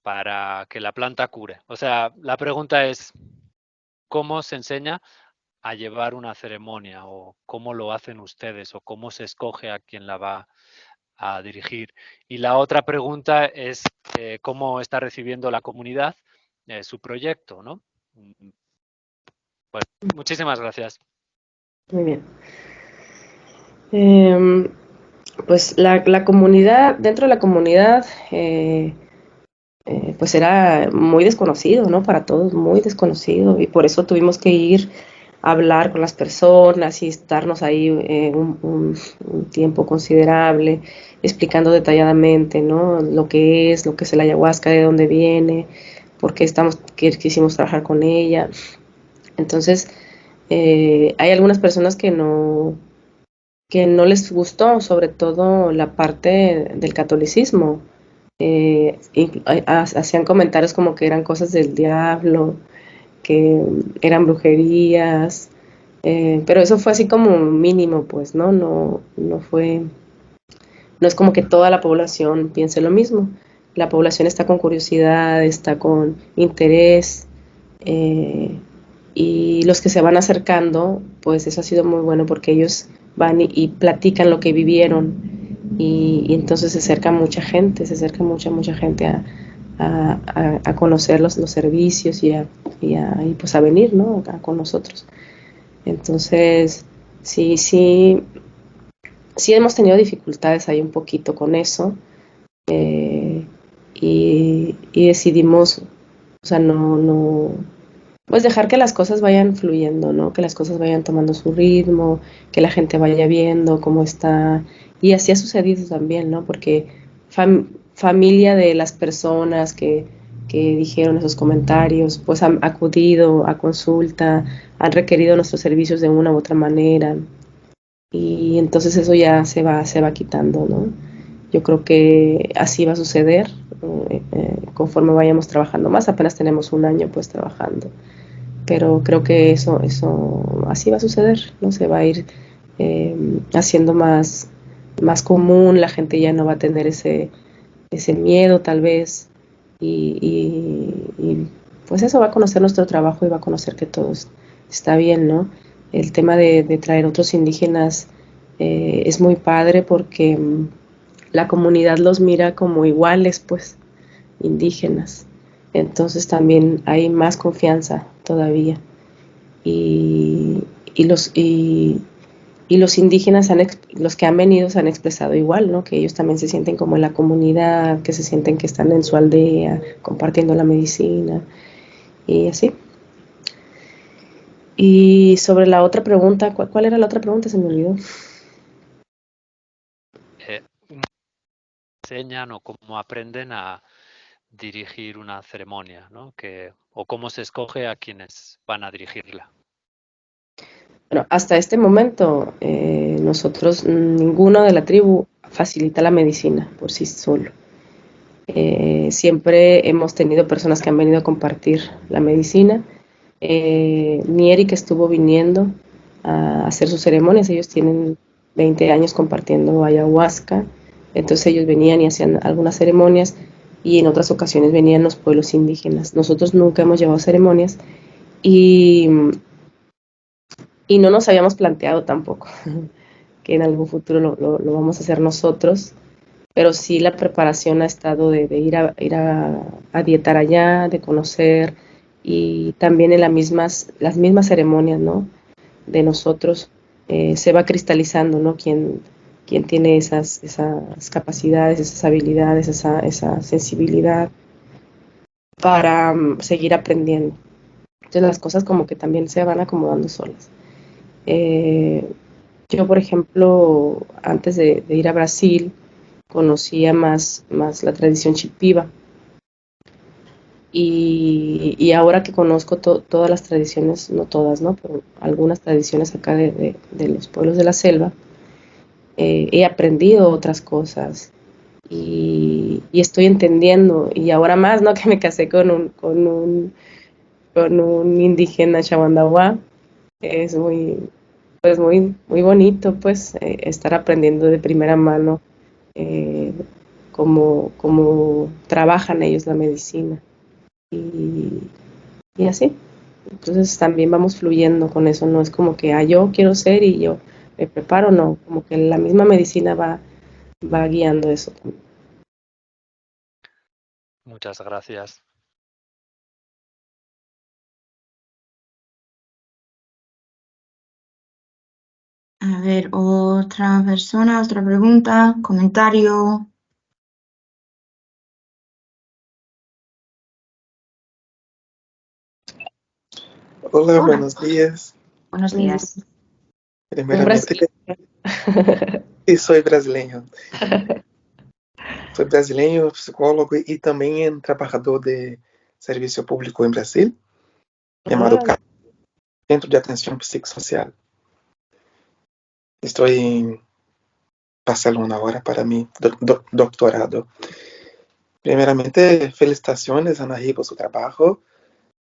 para que la planta cure. O sea, la pregunta es, ¿cómo se enseña a llevar una ceremonia o cómo lo hacen ustedes o cómo se escoge a quien la va a dirigir? Y la otra pregunta es cómo está recibiendo la comunidad su proyecto, ¿no? Pues muchísimas gracias. Muy bien. Pues la comunidad, dentro de la comunidad, pues era muy desconocido, ¿no? Para todos, muy desconocido. Y por eso tuvimos que ir a hablar con las personas y estarnos ahí un tiempo considerable, explicando detalladamente, ¿no? Lo que es la ayahuasca, de dónde viene, por qué quisimos trabajar con ella. Entonces, hay algunas personas que no les gustó, sobre todo la parte del catolicismo. Hacían comentarios como que eran cosas del diablo, que eran brujerías, pero eso fue así como mínimo, pues, ¿no? No es como que toda la población piense lo mismo. La población está con curiosidad, está con interés, y los que se van acercando, pues eso ha sido muy bueno porque ellos van y platican lo que vivieron y entonces se acerca mucha mucha gente a conocer los servicios y pues a venir, ¿no? Con nosotros. Entonces, sí hemos tenido dificultades ahí un poquito con eso, y decidimos, o sea, pues dejar que las cosas vayan fluyendo, ¿no? Que las cosas vayan tomando su ritmo, que la gente vaya viendo cómo está. Y así ha sucedido también, ¿no? Porque familia de las personas que dijeron esos comentarios, pues han acudido a consulta, han requerido nuestros servicios de una u otra manera. Y entonces eso ya se va quitando, ¿no? Yo creo que así va a suceder conforme vayamos trabajando más. Apenas tenemos un año pues trabajando, pero creo que eso así va a suceder, ¿no? Se va a ir haciendo más común, la gente ya no va a tener ese miedo tal vez, y pues eso, va a conocer nuestro trabajo y va a conocer que todo está bien, ¿no? El tema de traer otros indígenas es muy padre porque la comunidad los mira como iguales, pues, indígenas. Entonces también hay más confianza todavía. Y los indígenas, los que han venido, se han expresado igual, ¿no? Que ellos también se sienten como en la comunidad, que se sienten que están en su aldea, compartiendo la medicina y así. Y sobre la otra pregunta, ¿cuál era la otra pregunta? Se me olvidó. Enseñan o cómo aprenden a dirigir una ceremonia, ¿no? O cómo se escoge a quienes van a dirigirla. Bueno, hasta este momento nosotros, ninguno de la tribu facilita la medicina por sí solo. Siempre hemos tenido personas que han venido a compartir la medicina. Nieri, que estuvo viniendo a hacer sus ceremonias, ellos tienen 20 años compartiendo ayahuasca, entonces ellos venían y hacían algunas ceremonias, y en otras ocasiones venían los pueblos indígenas. Nosotros nunca hemos llevado ceremonias y no nos habíamos planteado tampoco que en algún futuro lo vamos a hacer nosotros, pero sí la preparación ha estado de ir a dietar allá, de conocer, y también en las mismas ceremonias, ¿no? De nosotros se va cristalizando, ¿no? Quién tiene esas capacidades, esas habilidades, esa sensibilidad para seguir aprendiendo. Entonces las cosas como que también se van acomodando solas. Yo, por ejemplo, antes de ir a Brasil, conocía más la tradición chipiva. Y ahora que conozco todas las tradiciones, no todas, ¿no? Pero algunas tradiciones acá de los pueblos de la selva, he aprendido otras cosas y estoy entendiendo. Y ahora más, ¿no? Que me casé con un indígena Chawandawa, es muy bonito, pues, estar aprendiendo de primera mano eh, cómo trabajan ellos la medicina. Y, y así. Entonces también vamos fluyendo con eso, no es como que yo quiero ser y yo me preparo, no, como que la misma medicina va guiando eso también. Muchas gracias. A ver, otra persona, otra pregunta, comentario. Hola, Hola, buenos días. buenos días. Un Primeramente, brasileño. sí, soy brasileño. Soy brasileño, psicólogo y también trabajador de servicio público en Brasil, llamado Ah, Centro de Atención Psicosocial. Estoy en Barcelona ahora para mi doctorado. Primeramente, felicitaciones, Anaí, por su trabajo.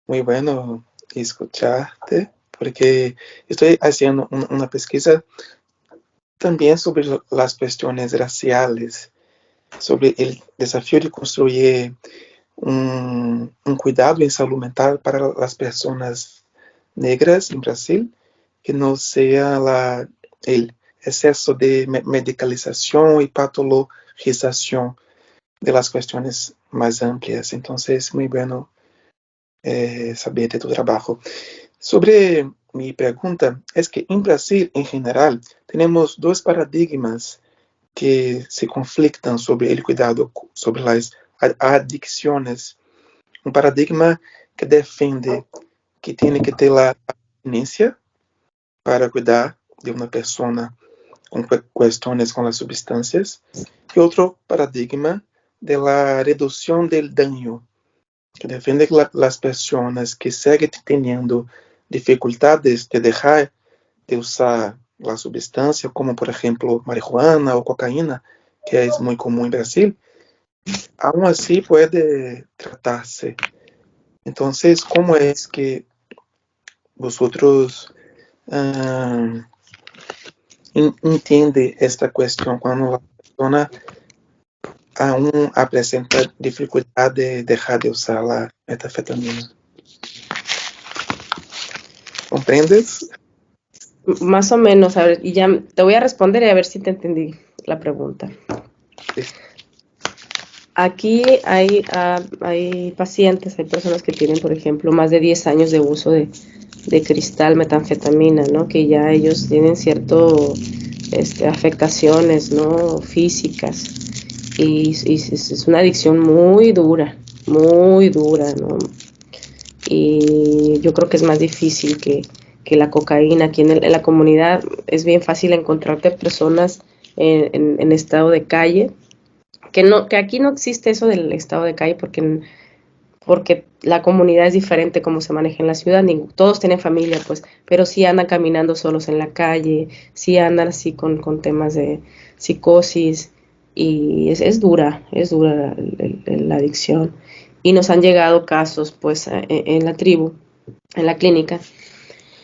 Muy bueno escucharte, porque estoy haciendo una pesquisa también sobre las cuestiones raciales, sobre el desafío de construir un cuidado en salud mental para las personas negras en Brasil, que no sea el exceso de medicalización y patologización de las cuestiones más amplias. Entonces, muy bueno saber de tu trabajo. Sobre mi pregunta, es que en Brasil, en general, tenemos dos paradigmas que se conflictan sobre el cuidado, sobre las adicciones. Un paradigma que defiende que tiene que ter a abstinência para cuidar de uma pessoa com questões com as substâncias, e outro paradigma de la redução del daño, que defende que as pessoas que seguem tendo dificuldades de deixar de usar a substância, como por exemplo marihuana ou cocaína, que é muito comum em Brasil, aún assim pode tratar-se. Então, como é que vosotros entende esta questão quando a pessoa aún apresenta dificuldade de deixar de usar a metanfetamina? ¿Comprendes? más o menos, a ver, y ya te voy a responder y a ver si te entendí la pregunta. Sí. Aquí hay pacientes, hay personas que tienen, por ejemplo, más de 10 años de uso de cristal, metanfetamina, ¿no? Que ya ellos tienen cierto afectaciones, ¿no? Físicas. Y es una adicción muy dura, ¿no? Y yo creo que es más difícil que la cocaína. Aquí en la comunidad es bien fácil encontrarte personas en estado de calle, que aquí no existe eso del estado de calle porque la comunidad es diferente como se maneja en la ciudad, todos tienen familia, pues, pero sí andan caminando solos en la calle, sí andan así con temas de psicosis, y es dura la adicción. Y nos han llegado casos, pues, en la tribu, en la clínica,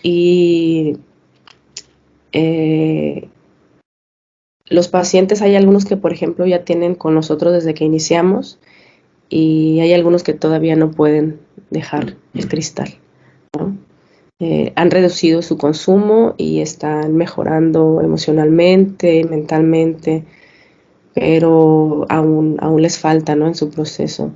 y los pacientes, hay algunos que, por ejemplo, ya tienen con nosotros desde que iniciamos, y hay algunos que todavía no pueden dejar el cristal, ¿no? Han reducido su consumo y están mejorando emocionalmente, mentalmente, pero aún les falta, ¿no? En su proceso.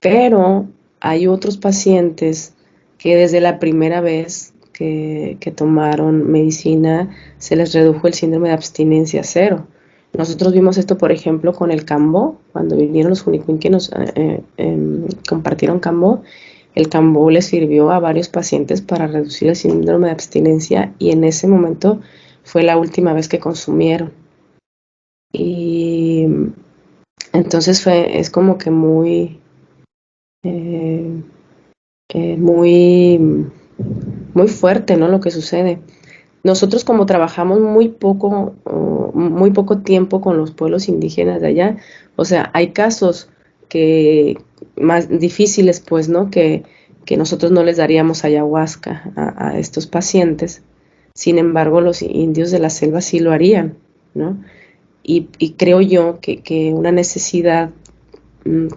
Pero hay otros pacientes que desde la primera vez que tomaron medicina se les redujo el síndrome de abstinencia cero. Nosotros vimos esto, por ejemplo, con el Cambó, cuando vinieron los Junicuín que nos compartieron Cambó. El Cambó les sirvió a varios pacientes para reducir el síndrome de abstinencia, y en ese momento fue la última vez que consumieron. Y entonces es como que muy, eh, muy, muy fuerte, ¿no? Lo que sucede. Nosotros como trabajamos muy poco tiempo con los pueblos indígenas de allá, o sea, hay casos que más difíciles, pues, ¿no? Que nosotros no les daríamos ayahuasca a estos pacientes. Sin embargo, los indios de la selva sí lo harían, ¿no? Y creo yo que una necesidad,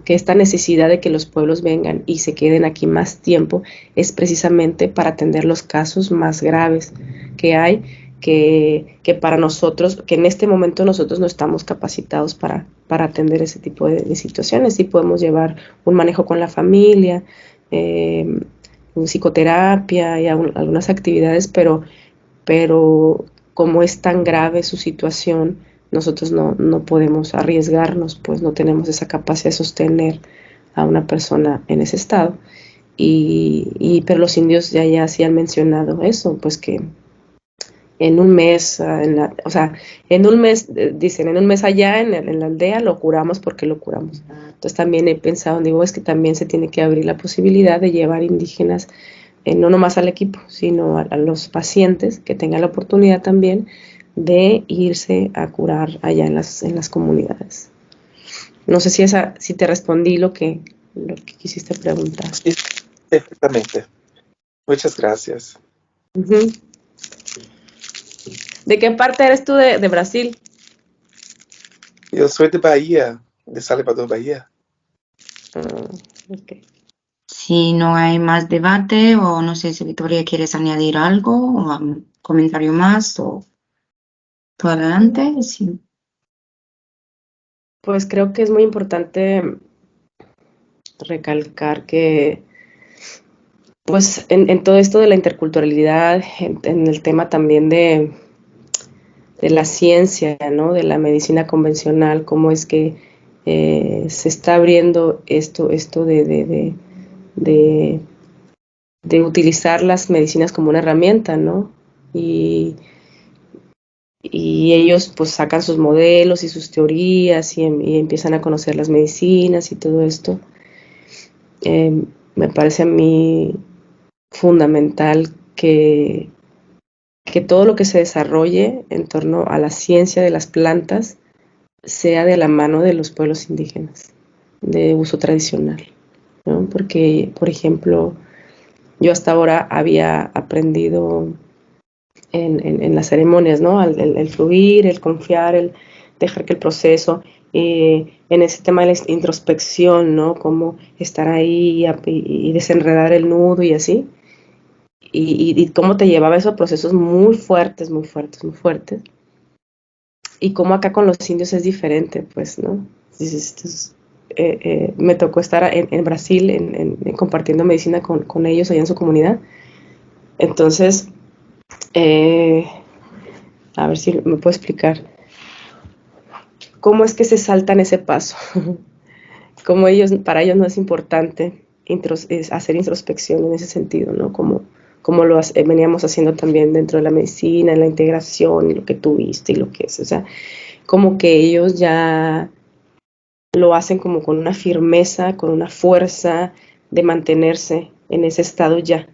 que esta necesidad de que los pueblos vengan y se queden aquí más tiempo es precisamente para atender los casos más graves que hay, que para nosotros, que en este momento nosotros no estamos capacitados para atender ese tipo de situaciones. Sí podemos llevar un manejo con la familia, psicoterapia y algunas actividades, pero como es tan grave su situación, nosotros no podemos arriesgarnos, pues no tenemos esa capacidad de sostener a una persona en ese estado. Pero los indios ya sí han mencionado eso, pues que en un mes, en un mes, dicen, en un mes allá en la aldea lo curamos porque lo curamos. Entonces también he pensado, digo, es que también se tiene que abrir la posibilidad de llevar indígenas, no nomás al equipo, sino a los pacientes que tengan la oportunidad también de irse a curar allá en las comunidades. No sé si te respondí lo que quisiste preguntar. Sí, perfectamente. Muchas gracias. Uh-huh. ¿De qué parte eres tú de Brasil? Yo soy de Bahía, de Salvador, Bahía. Okay. Si no hay más debate o no sé si Victoria quieres añadir algo o un comentario más o tú adelante. Sí. Pues creo que es muy importante recalcar que pues en todo esto de la interculturalidad, en el tema también de la ciencia, ¿no? De la medicina convencional, cómo es que se está abriendo esto de utilizar las medicinas como una herramienta, ¿no? Y ellos pues sacan sus modelos y sus teorías y empiezan a conocer las medicinas y todo esto. Me parece a mí fundamental que todo lo que se desarrolle en torno a la ciencia de las plantas sea de la mano de los pueblos indígenas, de uso tradicional, ¿no? Porque, por ejemplo, yo hasta ahora había aprendido en las ceremonias, ¿no? El fluir, el confiar, el dejar que el proceso, en ese tema de la introspección, ¿no? Cómo estar ahí y desenredar el nudo y así. Y cómo te llevaba eso a procesos muy fuertes, muy fuertes, muy fuertes. Y cómo acá con los indios es diferente, pues, ¿no? Me tocó estar en Brasil compartiendo medicina con ellos allá en su comunidad. Entonces, a ver si me puedo explicar. ¿Cómo es que se saltan ese paso? Como para ellos no es importante hacer introspección en ese sentido, ¿no? Como lo veníamos haciendo también dentro de la medicina, en la integración y lo que tú viste y lo que es, o sea, como que ellos ya lo hacen como con una firmeza, con una fuerza de mantenerse en ese estado ya.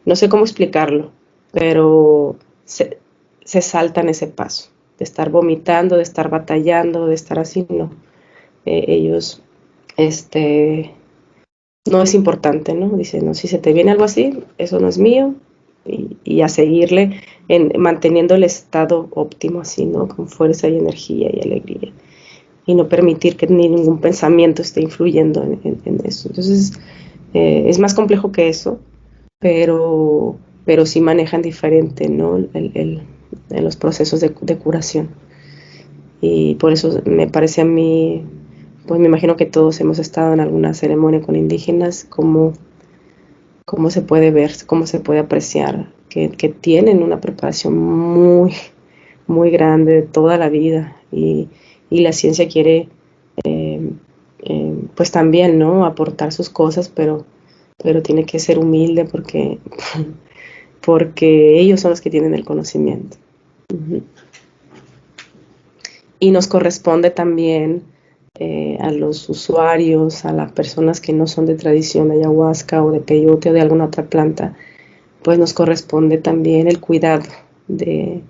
No sé cómo explicarlo, pero se saltan ese paso, de estar vomitando, de estar batallando, de estar así, no. Ellos, no es importante, ¿no? Dicen, no, si se te viene algo así, eso no es mío, y a seguirle manteniendo el estado óptimo así, ¿no? Con fuerza y energía y alegría. Y no permitir que ni ningún pensamiento esté influyendo en eso. Entonces, es más complejo que eso, pero sí manejan diferente, ¿no? En los procesos de curación. Y por eso me parece a mí, pues me imagino que todos hemos estado en alguna ceremonia con indígenas, cómo se puede ver, cómo se puede apreciar que tienen una preparación muy, muy grande de toda la vida y la ciencia quiere pues también, ¿no? Aportar sus cosas, pero tiene que ser humilde porque ellos son los que tienen el conocimiento. Uh-huh. Y nos corresponde también a los usuarios, a las personas que no son de tradición de ayahuasca o de peyote o de alguna otra planta, pues nos corresponde también el cuidado de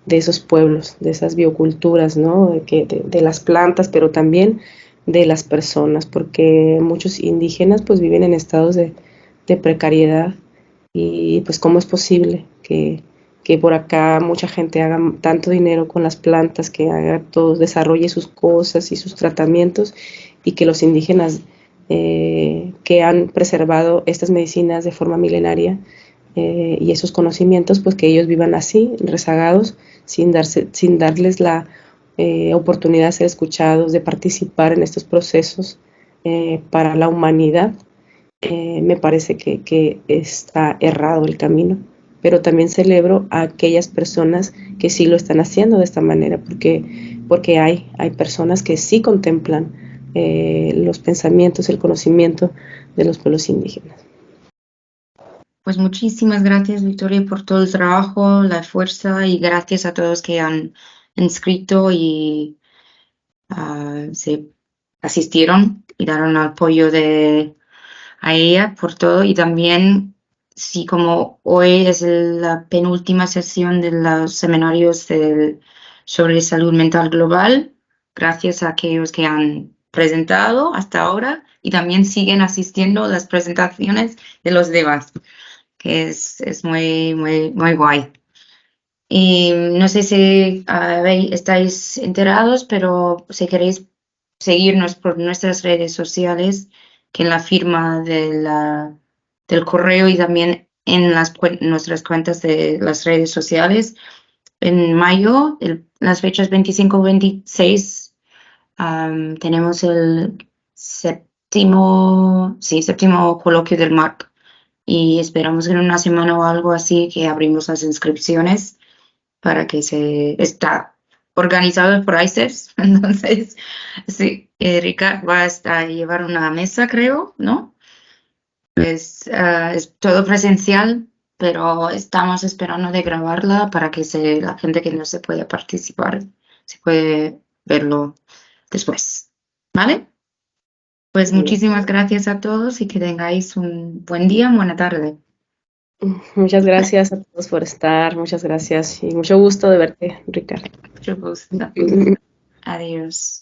esos pueblos, de esas bioculturas, ¿no? De las plantas, pero también de las personas, porque muchos indígenas pues viven en estados de precariedad y pues cómo es posible que por acá mucha gente haga tanto dinero con las plantas, que haga todo, desarrolle sus cosas y sus tratamientos, y que los indígenas que han preservado estas medicinas de forma milenaria y esos conocimientos, pues que ellos vivan así, rezagados, sin darles la oportunidad de ser escuchados, de participar en estos procesos para la humanidad. Me parece que está errado el camino, pero también celebro a aquellas personas que sí lo están haciendo de esta manera, porque hay personas que sí contemplan los pensamientos, el conocimiento de los pueblos indígenas. Pues muchísimas gracias, Victoria, por todo el trabajo, la fuerza, y gracias a todos que han inscrito y se asistieron y dieron apoyo a ella por todo. Y también, sí, como hoy es la penúltima sesión de los seminarios sobre salud mental global, gracias a aquellos que han presentado hasta ahora y también siguen asistiendo a las presentaciones de los demás, que es muy, muy, muy guay. Y no sé si estáis enterados, pero si queréis seguirnos por nuestras redes sociales, que en la firma del correo y también en nuestras cuentas de las redes sociales, en mayo, las fechas 25-26, tenemos el séptimo coloquio del MAC, y esperamos que en una semana o algo así que abrimos las inscripciones para que está organizado por ICERS. Entonces, sí, Ricard va a llevar una mesa, creo, ¿no? Es todo presencial, pero estamos esperando de grabarla para que la gente que no se pueda participar se puede verlo después, ¿vale? Pues muchísimas gracias a todos y que tengáis un buen día, buena tarde. Muchas gracias a todos por estar, muchas gracias y mucho gusto de verte, Ricardo. Mucho gusto. Adiós.